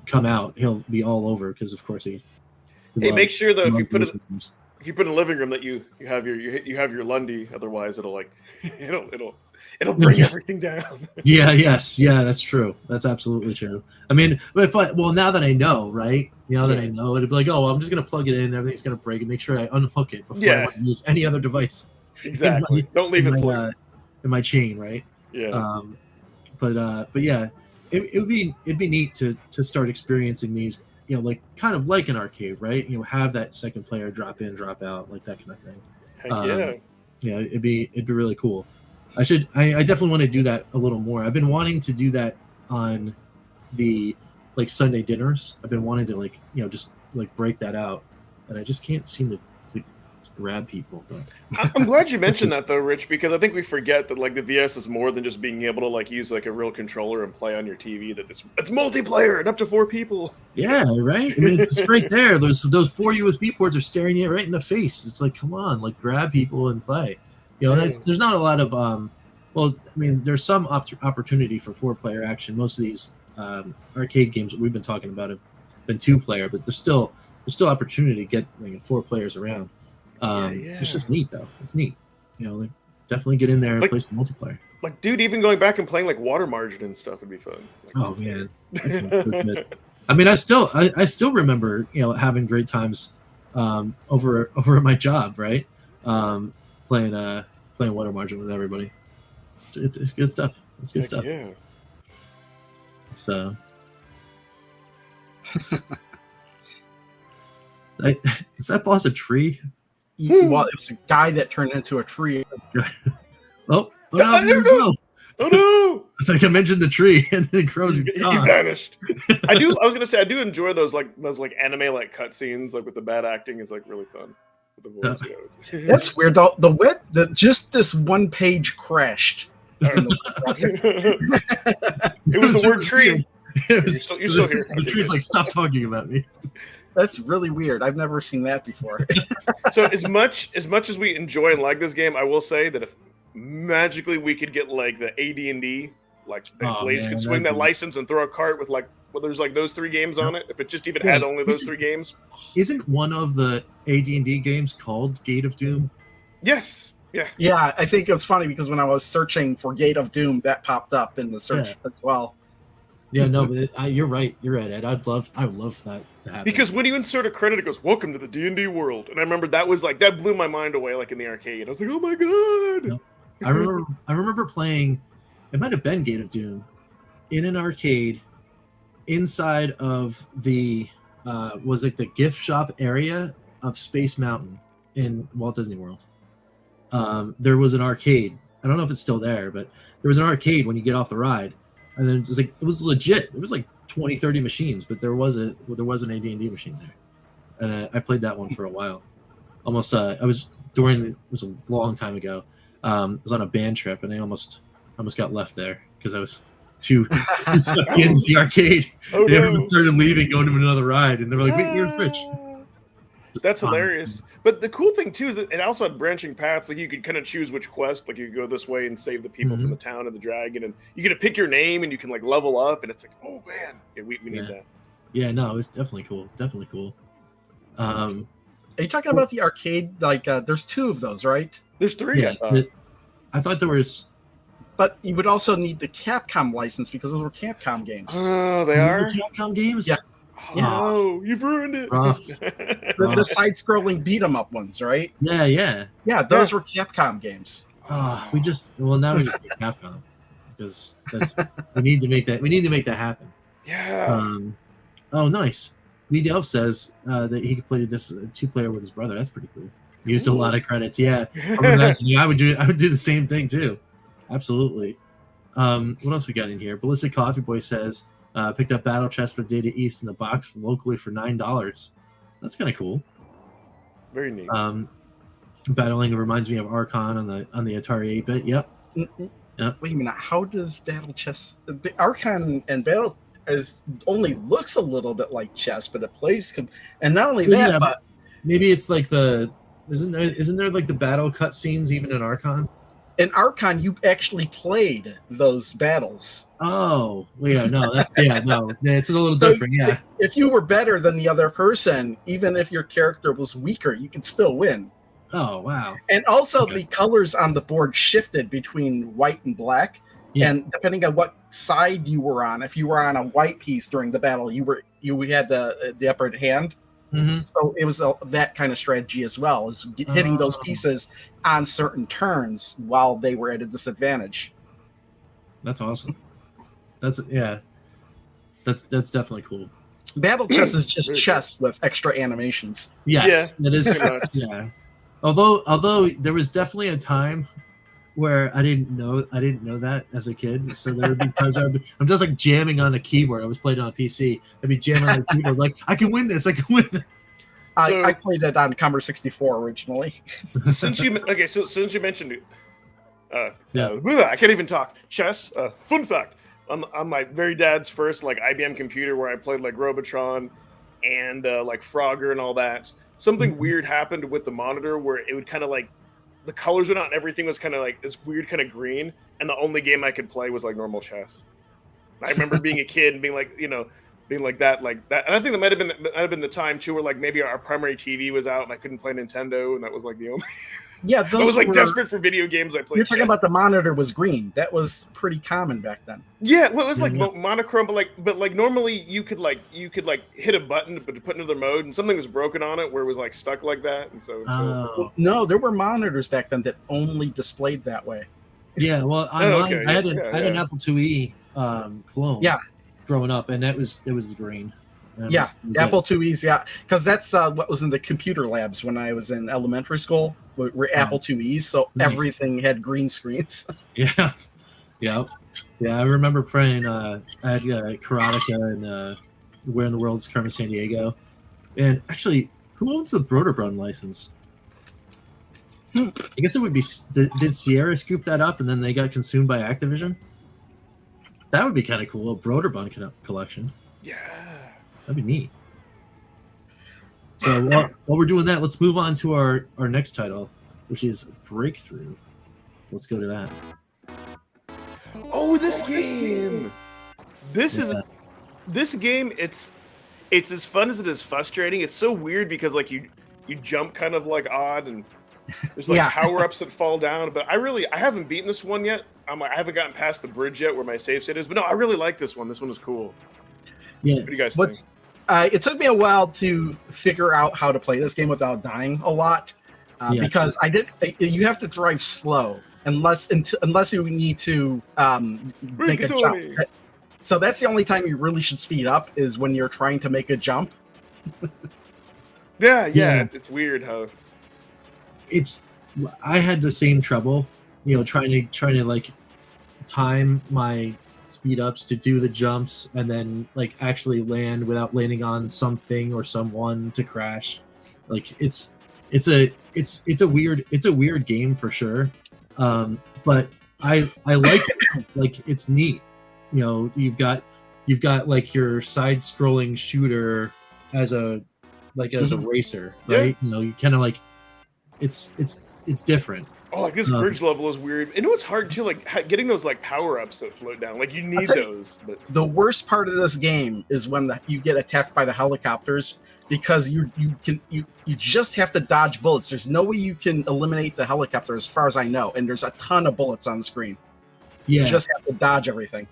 come out. He'll be all over because of course he. Hey, make sure though if you put it in the living room that you have your Lundy, otherwise it'll it'll bring everything down. Yeah, that's true. That's absolutely true. I mean, now that I know, right? That I know, it'd be like, I'm just gonna plug it in, everything's gonna break, and make sure I unhook it before I want to use any other device. Exactly. Don't leave it in my chain, right? Yeah. But yeah, it'd be neat to start experiencing these, like kind of like an arcade, right? Have that second player drop in, drop out, like that kind of thing. Heck yeah, it'd be really cool. I definitely want to do that a little more. I've been wanting to do that on the like Sunday dinners. I've been wanting to just break that out, and I just can't seem to grab people. But I'm glad you mentioned that though, Rich, because I think we forget that like the VS is more than just being able to like use like a real controller and play on your TV. That it's multiplayer and up to 4 people. yeah, right. I mean, it's right there. Those 4 USB ports are staring you right in the face. It's like, come on, like grab people and play. You know, there's not a lot of well, I mean, there's some opportunity for 4-player action. Most of these arcade games that we've been talking about have been 2-player, but there's still opportunity to get 4 players around. It's just neat though. It's neat. You know, like, definitely get in there and play some multiplayer. Like, dude, even going back and playing like Water Margin and stuff would be fun. Like, oh man, I mean, I still remember having great times over at my job, right? Playing Water Margin with everybody. It's good stuff. It's good stuff. Yeah. So. Is that boss a tree? Well, it was a guy that turned into a tree. Oh no! Oh no! It's like I mentioned the tree, and then it grows. He vanished. I was gonna say I do enjoy those anime like cutscenes like with the bad acting is like really fun. With the voice, That's weird. Just this one page crashed. It was the word tree. You're still here. The tree's like, stop talking about me. That's really weird. I've never seen that before. So as much as we enjoy and like this game, I will say that if magically we could get like the AD&D, like Blaze could swing that license and throw a cart with there's like those 3 games on it. If it just even had only those 3 games. Isn't one of the AD&D games called Gate of Doom? Yes. Yeah. Yeah, I think it was funny because when I was searching for Gate of Doom, that popped up in the search as well. Yeah, no, but you're right. You're right, Ed. I would love that to happen. Because when you insert a credit, it goes, "Welcome to the D&D world," and I remember that blew my mind away, like in the arcade. I was like, "Oh my god!" No. I remember playing. It might have been Gate of Doom in an arcade inside of the was like the gift shop area of Space Mountain in Walt Disney World. There was an arcade. I don't know if it's still there, but there was an arcade when you get off the ride. And then it was legit. It was like 20, 30 machines, but there was an AD&D machine there, and I played that one for a while. Almost, it was a long time ago. I was on a band trip, and I almost got left there because I was too sucked into the arcade. Everyone started leaving, going to another ride, and they were like, "Wait, here's Rich." That's hilarious. But the cool thing too is that it also had branching paths. Like you could kind of choose which quest. Like you could go this way and save the people from the town and the dragon, and you get to pick your name and you can like level up. And it's like, oh man, we need that. Yeah, no, it's definitely cool. Definitely cool. Are you talking about the arcade? Like, there's 2 of those, right? There's 3. Yeah, I thought there was. But you would also need the Capcom license because those were Capcom games. Oh, they are Capcom games. Yeah. Oh, no, you've ruined it. The side-scrolling beat-em-up ones, right? Yeah. Yeah, those were Capcom games. Now we just get Capcom because we need to make that happen. Yeah. Oh, nice. Lee Delph says that he could play this 2-player with his brother. That's pretty cool. He used a lot of credits. Yeah, I'm imagining I would do the same thing too. Absolutely. What else we got in here? Ballistic Coffee Boy says. Picked up Battle Chest with Data East in the box locally for $9. That's kind of cool. Very neat. Battling reminds me of Archon on the Atari 8-bit. Yep. Wait a minute. How does Battle Chess? The Archon and Battle only looks a little bit like chess, but it plays. And not only that, but maybe it's like isn't there like the battle cutscenes even in Archon? In Archon, you actually played those battles. Oh, yeah, no, it's a little different. Yeah, if you were better than the other person, even if your character was weaker, you could still win. Oh, wow! And also, the colors on the board shifted between white and black, and depending on what side you were on, if you were on a white piece during the battle, you had the upper hand. Mm-hmm. So it was that kind of strategy as well, is hitting those pieces on certain turns while they were at a disadvantage. That's awesome. That's definitely cool. Battle chess is just chess with extra animations. Yes, it is. Yeah. Although there was definitely a time where I didn't know that as a kid. So there would be times where I'm just like jamming on a keyboard. I was playing on a PC. I'd be jamming on a keyboard like, I can win this. I played it on Commodore 64 originally. Since you mentioned it, I can't even talk. Chess. Fun fact: on my very dad's first like IBM computer, where I played like Robotron and like Frogger and all that, something weird happened with the monitor where it would kind of like the colors went out and everything was kind of like this weird kind of green, and the only game I could play was like normal chess. I remember being a kid and being like, being like that, and I think that might have been the time too, where like maybe our primary TV was out and I couldn't play Nintendo, and that was like the only. Yeah, I was like desperate for video games. I played. You're talking about the monitor was green. That was pretty common back then. Yeah, well, it was like monochrome, but like normally you could hit a button to put another mode, and something was broken on it where it was like stuck like that, and so. Well, no, there were monitors back then that only displayed that way. Yeah, well, I had an Apple IIe clone. Yeah. Growing up, and it was the green. Was Apple IIes, because that's what was in the computer labs when I was in elementary school. Were Apple IIes, so everything had green screens. Yeah. I remember playing. I had Karateka and Where in the World's Carmen San Diego, and actually, who owns the Broderbund license? I guess it would be. Did Sierra scoop that up, and then they got consumed by Activision? That would be kind of cool. A Broderbund collection. Yeah. That'd be neat. So while we're doing that, let's move on to our next title, which is Breakthrough. So let's go to that. Oh, this game! This game. It's as fun as it is frustrating. It's so weird because like you jump kind of like odd, and there's like power-ups that fall down. But I haven't beaten this one yet. I haven't gotten past the bridge yet where my save state is. But no, I really like this one. This one is cool. Yeah. What do you guys think? It took me a while to figure out how to play this game without dying a lot, because you have to drive slow unless you need to make a jump. So that's the only time you really should speed up is when you're trying to make a jump. Yeah. It's weird how I had the same trouble, trying to like time my speed ups to do the jumps and then like actually land without landing on something or someone to crash. Like it's a weird game for sure. But I like it. Like it's neat. You've got like your side scrolling shooter as a racer, right? You kind of like it's different. Oh, like this bridge level is weird. And it's hard too, like getting those like power ups that float down. Like you need those. But the worst part of this game is when you get attacked by the helicopters, because you just have to dodge bullets. There's no way you can eliminate the helicopter, as far as I know. And there's a ton of bullets on the screen. Yeah. You just have to dodge everything.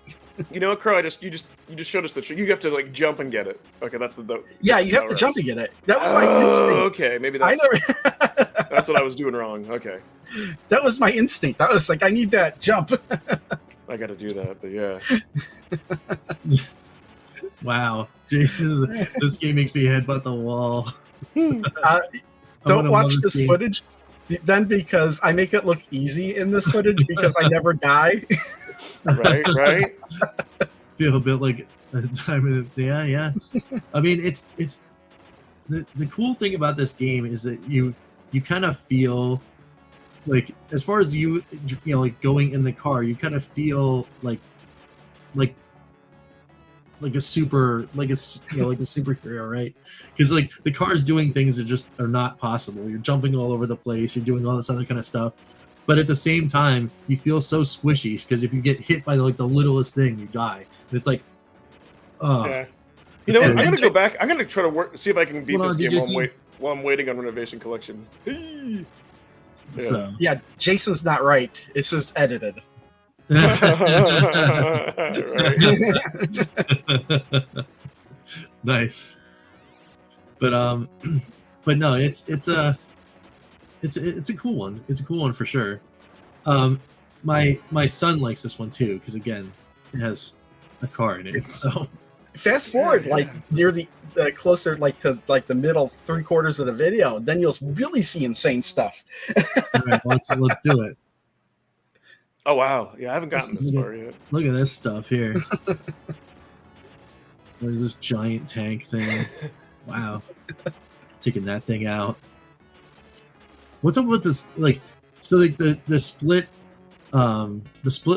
You know what, Crow? You just showed us the trick. You have to like jump and get it. Okay, that's yeah. You have to jump to get it. That was my instinct. Okay, maybe that's what I was doing wrong. Okay, that was my instinct. I was like, I need that jump. I got to do that, but yeah. Wow, Jason, this game makes me headbutt the wall. Don't watch this footage, then, because I make it look easy in this footage because I never die. Right. Feel a bit like a time in yeah. I mean, it's the cool thing about this game is that you kind of feel like, as far as like going in the car, you kind of feel like a superhero, right? Because like the car's doing things that just are not possible. You're jumping all over the place. You're doing all this other kind of stuff. But at the same time, you feel so squishy because if you get hit by like the littlest thing, you die. And it's like, oh. Yeah. You know what? I'm gonna go back. I'm gonna try to see if I can beat this game while I'm waiting on Renovation Collection. Yeah, Jason's not right. It's just edited. Nice. But no, it's a cool one. It's a cool one for sure. My son likes this one too because again, it has a car in it. So fast forward like near the closer like to like the middle 3/4 of the video, then you'll really see insane stuff. All right, let's do it. Oh wow, yeah, I haven't gotten this far yet. Look at this stuff here. What is this giant tank thing? Wow. taking that thing out. What's up with this? Like, so like the split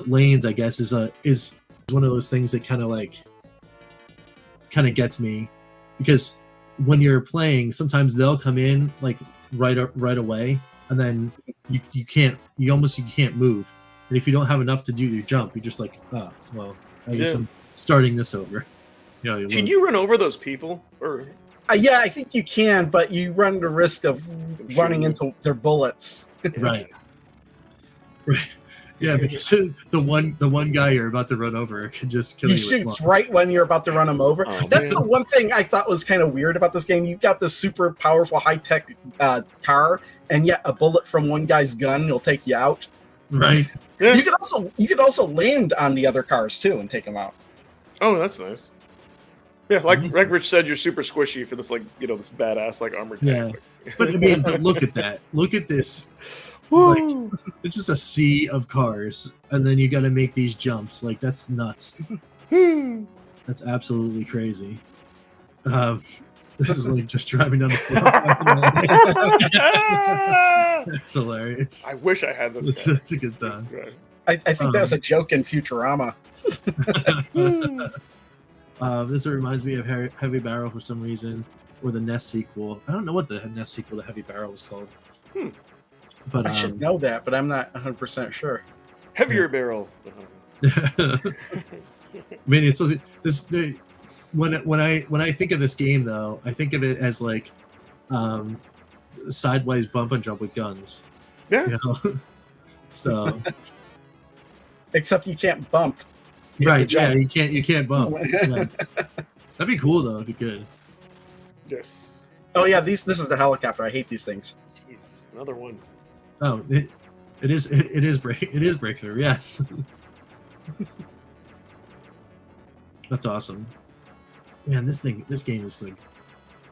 lanes, I guess, is one of those things that kind of gets me, because when you're playing, sometimes they'll come in like right away, and then you can't move, and if you don't have enough to do your jump, you're just like, oh well, I guess I'm starting this over. Can you run over those people? Or yeah, I think you can, but you run the risk of running into their bullets. Right. Yeah, because the one guy you're about to run over could just kill you. He shoots right when you're about to run him over. That's the one thing I thought was kind of weird about this game. You've got this super powerful high-tech car, and yet a bullet from one guy's gun will take you out. Right. Yeah. You could also land on the other cars too and take them out. Oh, that's nice. Yeah, like Rich said, you're super squishy for this, like, this badass like armored tank. Yeah, but I mean, look at that. Look at this. Like, it's just a sea of cars, and then you got to make these jumps. Like, that's nuts. That's absolutely crazy. This is like just driving down the floor. That's hilarious. I wish I had this. It's a good time. I think that was a joke in Futurama. This reminds me of Heavy Barrel for some reason, or the NES sequel. I don't know what the NES sequel to Heavy Barrel was called. But I should know that, but I'm not 100% sure. Heavier Barrel. I mean, it's this. When I think of this game, though, I think of it as like sideways bump and jump with guns. Yeah. So. Except you can't bump. Right. Yeah. You can't bump. Yeah. That'd be cool though if you could. Yes. Oh yeah. This is the helicopter. I hate these things. Jeez, another one. Oh, it is breakthrough. Yes. That's awesome. Man, this game is like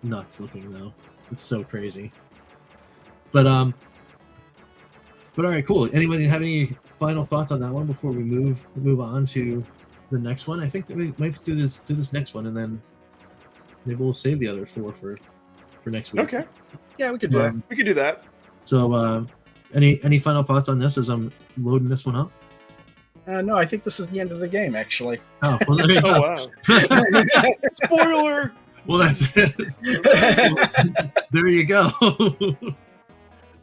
nuts looking though. It's so crazy. But all right, cool. Anybody have any final thoughts on that one before we move on to the next one? I think that we might do this next one, and then maybe we'll save the other 4 for next week. Okay. Yeah, we could do that. We could do that. So, any final thoughts on this as I'm loading this one up? No, I think this is the end of the game, actually. Oh, well, there you go. Oh wow! Spoiler. Well, that's it. There you go. All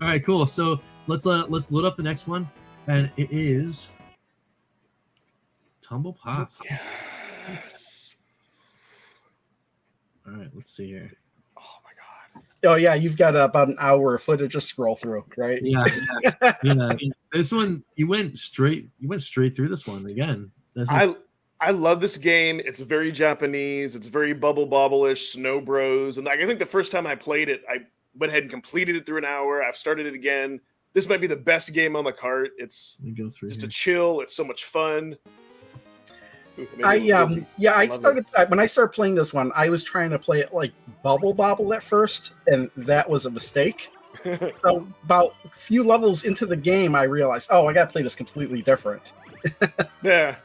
right, cool. So let's load up the next one, and it is Tumblepop. Yes. All right, let's see here. Oh my god. Oh yeah, you've got about an hour of footage to scroll through, right? Yeah, yeah. This one, you went straight through this one again. I love this game. It's very Japanese. It's very Bubble Bobble-ish, Snow Bros. And I think the first time I played it, I went ahead and completed it through an hour. I've started it again. This might be the best game on the cart. It's just a chill. It's so much fun. When I started playing this one, I was trying to play it like Bubble Bobble at first, and that was a mistake. So about a few levels into the game, I realized, oh, I got to play this completely different. Yeah.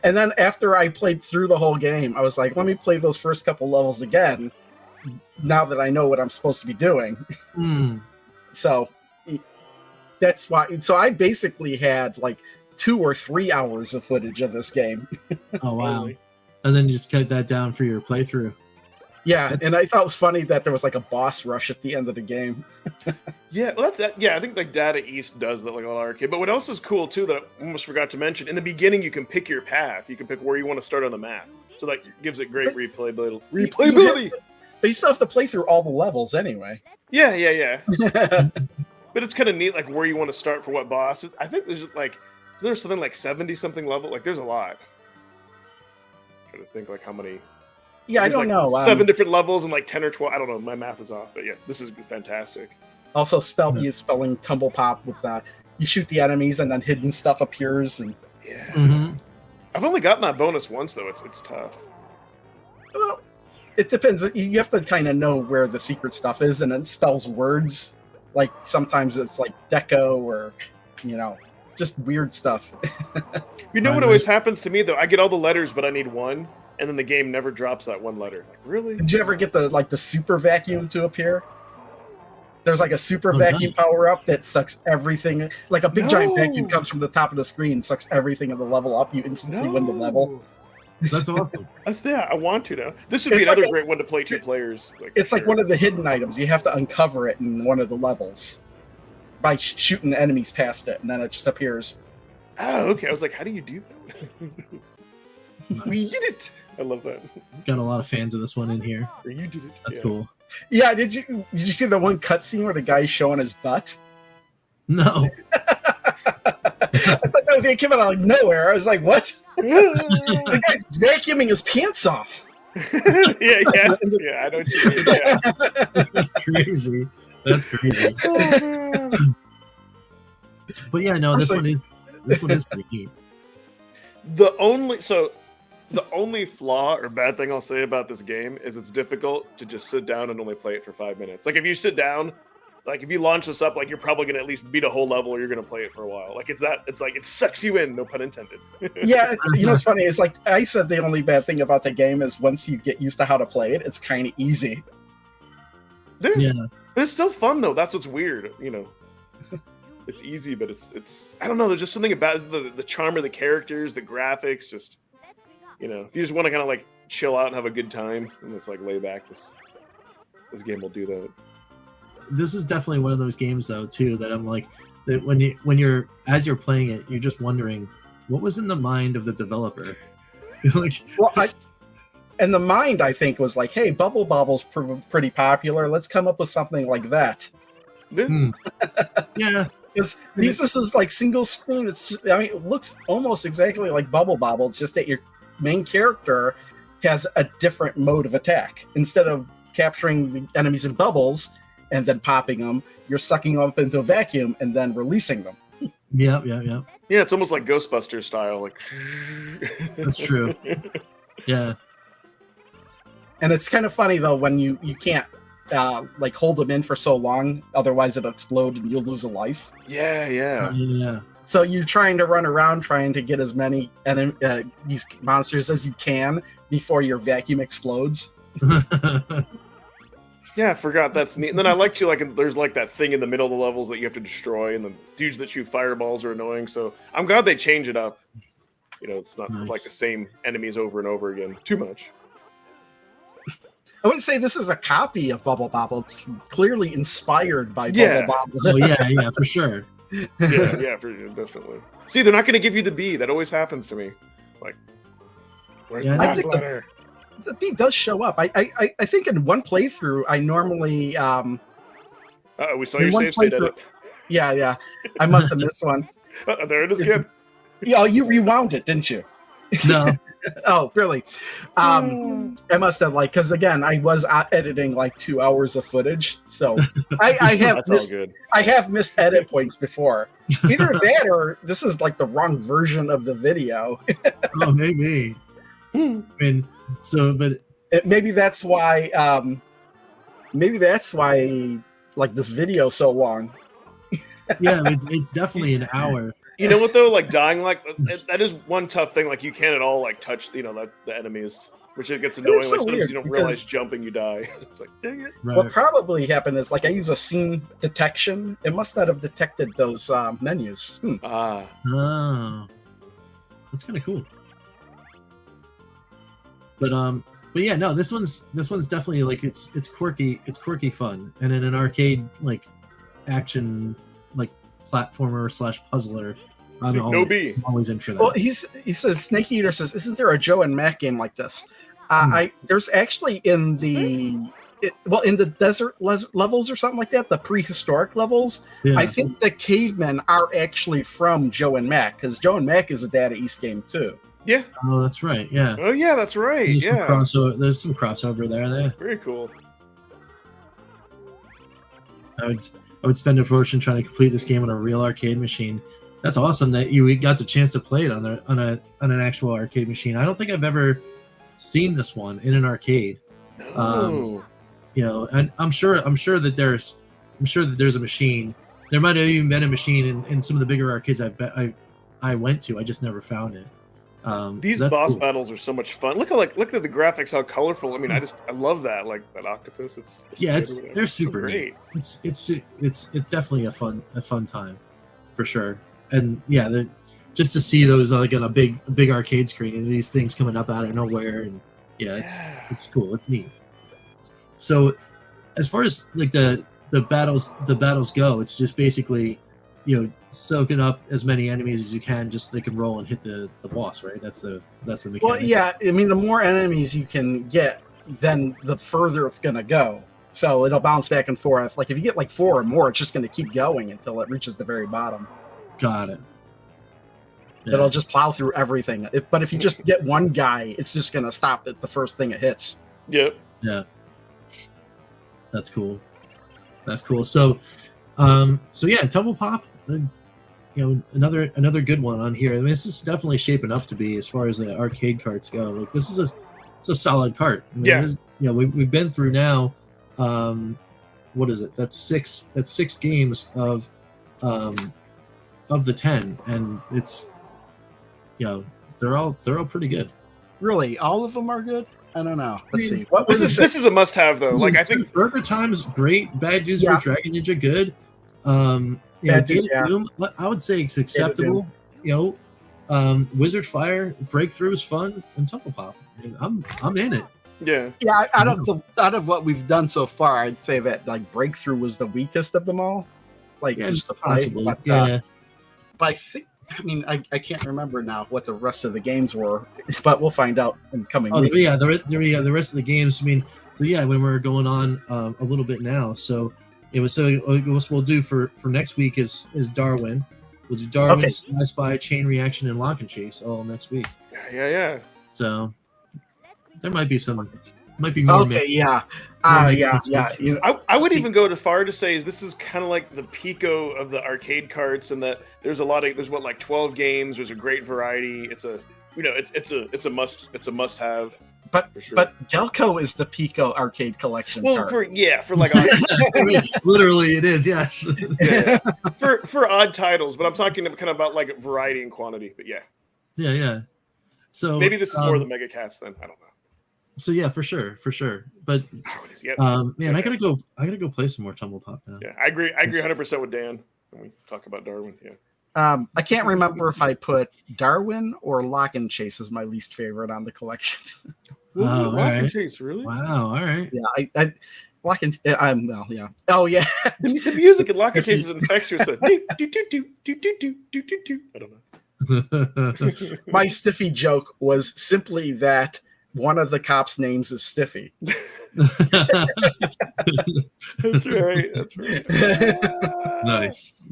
And then after I played through the whole game, I was like, let me play those first couple levels again. Now that I know what I'm supposed to be doing. So that's why. So I basically had like 2 or 3 hours of footage of this game. Oh wow! And then you just cut that down for your playthrough. Yeah, and I thought it was funny that there was like a boss rush at the end of the game. Yeah, well, I think like Data East does that like on arcade. But what else is cool too that I almost forgot to mention, in the beginning you can pick your path. You can pick where you want to start on the map. So that gives it great replayability. But you still have to play through all the levels anyway. Yeah. But it's kind of neat, like where you want to start for what boss. I think there's something like 70-something level. Like there's a lot. I'm trying to think like how many. Yeah, I don't know. 7 different levels and like 10 or 12. I don't know. My math is off, but yeah, this is fantastic. Also, spelling Tumblepop with you shoot the enemies and then hidden stuff appears. And yeah, Mm-hmm. I've only gotten that bonus once though. It's tough. Well, it depends. You have to kind of know where the secret stuff is, and it spells words. Like sometimes it's like deco or just weird stuff. What always happens to me though? I get all the letters, but I need one. And then the game never drops that one letter. Like, really? Did you ever get the super vacuum to appear? There's like a super Oh, vacuum nice. power up that sucks everything. Like a big giant No. vacuum comes from the top of the screen, sucks everything in the level up. You instantly win the level. That's awesome. That's I want to now. This would be It's like another a- great one to play 2 players. It's like one of the hidden items. You have to uncover it in one of the levels by shooting enemies past it, and then it just appears. Oh, okay. I was like, how do you do that? We did it. I love that. Got a lot of fans of this one in here. You did it. That's Yeah. cool. Yeah, did you see the one cutscene where the guy's showing his butt? No. I thought that was gonna come out of nowhere. I was like, what? The guy's vacuuming his pants off. yeah. I know what you mean. Yeah. That's crazy. That's crazy. Oh, man. But yeah, no, this one is pretty neat. The only flaw or bad thing I'll say about this game is it's difficult to just sit down and only play it for 5 minutes. Like if you sit down, like if you launch this up, like you're probably gonna at least beat a whole level or you're gonna play it for a while. Like it's like it sucks you in, no pun intended. Yeah, you know what's funny? It's like I said the only bad thing about the game is once you get used to how to play it, it's kind of easy. Yeah. But it's still fun though. That's what's weird, you know. It's easy, but it's I don't know. There's just something about the charm of the characters, the graphics. Just you know, if you just want to kind of like chill out and have a good time, and it's like lay back. This game will do that. This is definitely one of those games though too that I'm like that when you're as you're playing it, you're just wondering what was in the mind of the developer. Like, Well, and the mind I think was like, hey, Bubble Bobble's pretty popular. Let's come up with something like that. yeah, Because this is like single screen. It's just, I mean, it looks almost exactly like Bubble Bobble. It's just that your main character has a different mode of attack. Instead of capturing the enemies in bubbles and then popping them, you're sucking them up into a vacuum and then releasing them. yeah. Yeah, it's almost like Ghostbusters style. Like That's true. Yeah, And it's kind of funny though when you can't like hold them in for so long, otherwise it'll explode and you'll lose a life. yeah. So you're trying to run around trying to get as many these monsters as you can before your vacuum explodes. Yeah, I forgot that's neat. And then I like to like there's like that thing in the middle of the levels that you have to destroy, and the dudes that shoot fireballs are annoying. So I'm glad they change it up. You know, it's not Nice. like the same enemies over and over again. Too much. I wouldn't say this is a copy of Bubble Bobble. It's clearly inspired by Yeah. Bubble Bobble. Oh yeah, for sure. Yeah, definitely. See, they're not going to give you the B. That always happens to me. Like, where's Yeah, the I last think the- letter? The bee does show up. I think in one playthrough, I normally We saw in your one save state playthrough- edit. yeah, I must have missed one. There it is again. Yeah, you rewound it, didn't you? No, Oh, really? I must have because again, I was editing like 2 hours of footage, so I have That's all missed good. I have missed edit points before. Either that or this is like the wrong version of the video. oh maybe. I mean, so but Maybe that's why. Maybe that's why like this video so long. yeah, it's definitely an hour. You know what though? Like dying, like that is one tough thing. Like you can't at all like touch, the enemies, which it gets annoying. is so Like sometimes weird you don't because- realize jumping, you die. It's like dang it. Right. What probably happened is like I use a scene detection. It must not have detected those menus. Ah, Oh, that's kind of cool. But yeah, no, this one's definitely like it's quirky fun, and in an arcade like action like platformer / puzzler, I'm no B. always in for that. Well, he says Snake Eater says, "Isn't there a Joe and Mac game like this?" There's actually in the desert levels or something like that, the prehistoric levels. yeah. I think the cavemen are actually from Joe and Mac because Joe and Mac is a Data East game too. Yeah. Oh, that's right. Yeah. Oh yeah, that's right. There's Yeah. there's some crossover there. Very cool. I would spend a fortune trying to complete this game on a real arcade machine. That's awesome that you got the chance to play it on an actual arcade machine. I don't think I've ever seen this one in an arcade. No. And I'm sure that there's a machine. There might have even been a machine in some of the bigger arcades I went to. I just never found it. These that's boss cool. battles are so much fun. Look at the graphics, how colorful. I mean, I love that. Like that octopus. They're super so great. great. It's definitely a fun time for sure. And yeah, just to see those like on a big arcade screen and these things coming up out of nowhere, and it's cool. It's neat. So as far as like the battles go, it's just basically, soaking up as many enemies as you can, just so they can roll and hit the boss, right? That's the mechanic. Well, yeah, I mean, the more enemies you can get, then the further it's gonna go. So it'll bounce back and forth. Like if you get like 4 or more, it's just gonna keep going until it reaches the very bottom. Got it. Yeah. It'll just plow through everything. But if you just get one guy, it's just gonna stop at the first thing it hits. Yep. Yeah. That's cool. So yeah, Tumblepop, another good one on here. I mean, this is definitely shaping up to be, as far as the arcade carts go. Like this is a solid cart. I mean, yeah. We've been through now. What is it? That's six games of the 10, and it's they're all pretty good. Really, all of them are good. I don't know. Let's see. This is a must-have though. Like I think Burger Time's great. Bad News for Dragon Ninja good. Doom, I would say it's acceptable. Wizard Fire, Breakthrough's fun, and Tumblepop. I mean, I'm in it. Yeah. Out of what we've done so far, I'd say that like Breakthrough was the weakest of them all. Like just to play. But I think. I mean, I can't remember now what the rest of the games were, but we'll find out in coming weeks. Yeah, the rest of the games. I mean, when we're going on a little bit now, so what we'll do for next week is Darwin. We'll do Darwin, Sly Spy, Chain Reaction, and Lock and Chase all next week. Yeah. So there might be more. Okay, yeah. I would even go too far to say this is kind of like the Pico of the arcade carts, and that there's 12 games. There's a great variety. It's a must-have. But sure. But Delco is the Pico arcade collection. Well, cart. for like I mean, literally it is, yes. Yeah. for odd titles, but I'm talking kind of about like variety and quantity. But yeah. So maybe this is more the Mega Cats then. I don't know. So yeah, for sure. But man, I gotta go play some more Tumblepop now. Yeah, I agree 100% with Dan when we talk about Darwin. Yeah. I can't remember if I put Darwin or Lock and Chase as my least favorite on the collection. Lock and Chase, really? Wow, all right. Yeah, I Lock and well, yeah. Oh yeah. The music in Lock and Chase is infectious. I don't know. My Stiffy joke was simply that one of the cops' names is Stiffy. That's right. Nice.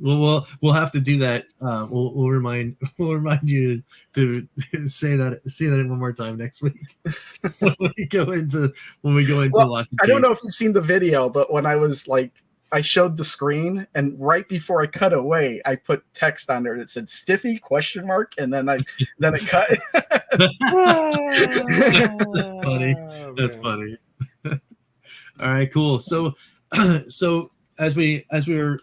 Well, we'll have to do that. We'll remind you to say that one more time next week when we go into Lock and Chase. I don't know if you've seen the video, but when I showed the screen, and right before I cut away, I put text on there that said "Stiffy?" ? And then it cut. That's funny. All right, cool. So as we were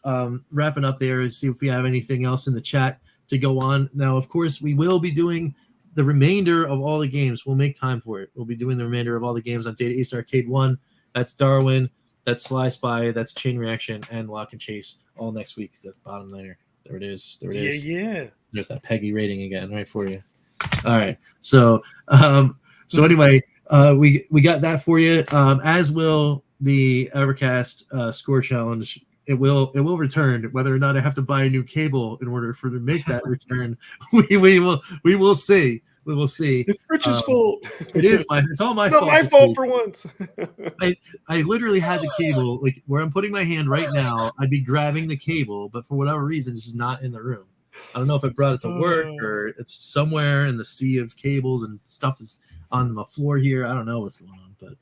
wrapping up there, see if we have anything else in the chat to go on. Now, of course, we will be doing the remainder of all the games. We'll make time for it. We'll be doing the remainder of all the games on Data East Arcade 1. That's Darwin. That's Sly Spy. That's Chain Reaction and Lock and Chase all next week. At the bottom there. There it is. Yeah. There's that Peggy rating again, right for you. All right. So anyway, we got that for you. As will the Evercast score challenge. It will return. Whether or not I have to buy a new cable in order to make that return, we will see. We will see. It's Rich's fault. It's all my fault. It's not my fault for once. I literally had the cable, like where I'm putting my hand right now. I'd be grabbing the cable, but for whatever reason, it's just not in the room. I don't know if I brought it to work or it's somewhere in the sea of cables and stuff that's on the floor here. I don't know what's going on, but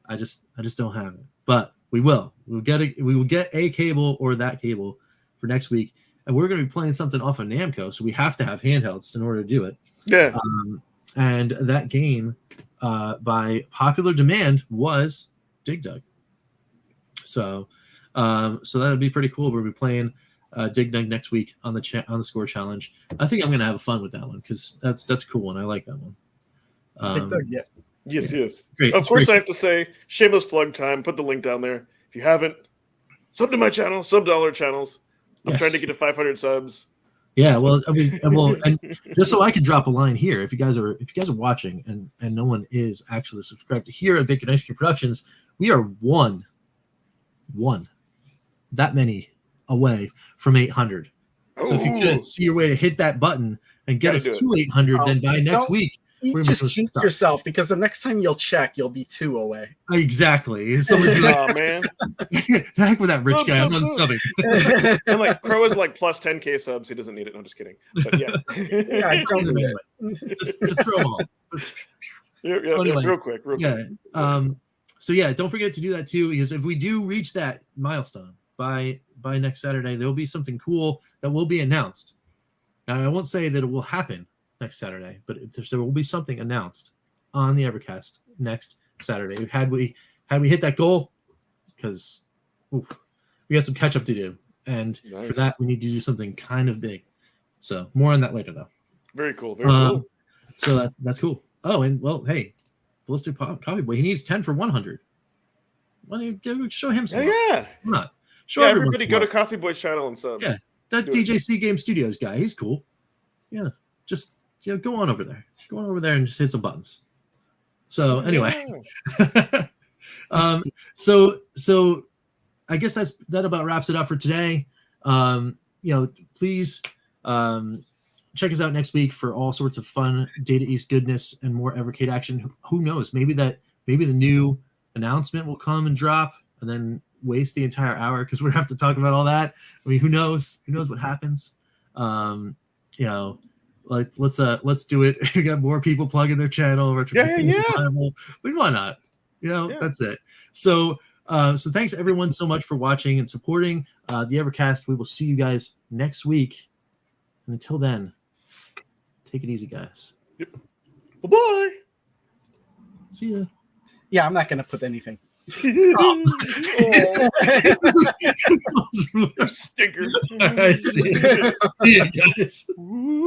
I just don't have it. But we will. We will get a cable or that cable for next week, and we're going to be playing something off of Namco, so we have to have handhelds in order to do it. Yeah. And that game, by popular demand, was Dig Dug. So that would be pretty cool. We'll be playing Dig Dug next week on the score challenge. I think I'm gonna have fun with that one because that's a cool one. I like that one. Dig Dug, yeah. Yes, Yeah. yes. Great. Of It's course, great. I have to say, shameless plug time. Put the link down there. If you haven't, sub to my channel, $1 channels. I'm Yes. trying to get to 500 subs. Yeah, well, I mean, and just so I can drop a line here, if you guys are watching and no one is actually subscribed to here at Bacon Ice Cream Productions, we are one that many away from 800. So if you Ooh. could see your way to hit that button and get Gotta us do it. to 800, then by next Don't- week You we're just supposed to jinx stop. yourself because the next time you'll check, you'll be 2 away. Exactly. Someone's be like, Oh man. the heck with that rich Sub, guy. I'm sub, unsubbing. And like Crow is like plus 10k subs. He doesn't need it. No, I'm just kidding. But yeah. Yeah, don't do it. Anyway, just throw them all. Yeah, anyway, real quick. Yeah. So yeah, don't forget to do that too, because if we do reach that milestone by next Saturday, there will be something cool that will be announced. Now, I won't say that it will happen next Saturday, but there will be something announced on the Evercast next Saturday. Had we hit that goal, because we got some catch up to do, and Nice. for that we need to do something kind of big. So more on that later, though. Very cool. Very cool. So that's cool. Oh, and well, hey, Ballistic Coffee Boy, he needs 10 for 100. Why don't you show him some? Yeah, love? yeah. Why not? Show Yeah, everyone everybody some go to love. Coffee Boy's channel and sub. Yeah. That Do it. DJC Game Studios guy, he's cool. Yeah, just go on over there. Go on over there and just hit some buttons. So anyway, Yeah. so I guess that about wraps it up for today. Please check us out next week for all sorts of fun Data East goodness and more Evercade action. Who knows? Maybe the new announcement will come and drop, and then waste the entire hour because we're gonna have to talk about all that. I mean, who knows? Who knows what happens? Let's do it. We got more people plugging their channel. Yeah. Why not? Yeah. That's it. So thanks everyone so much for watching and supporting the Evercast. We will see you guys next week. And until then, take it easy, guys. Bye-bye. See ya. Yeah, I'm not going to put anything. Oh, you stinker. I see. See ya, guys. Ooh.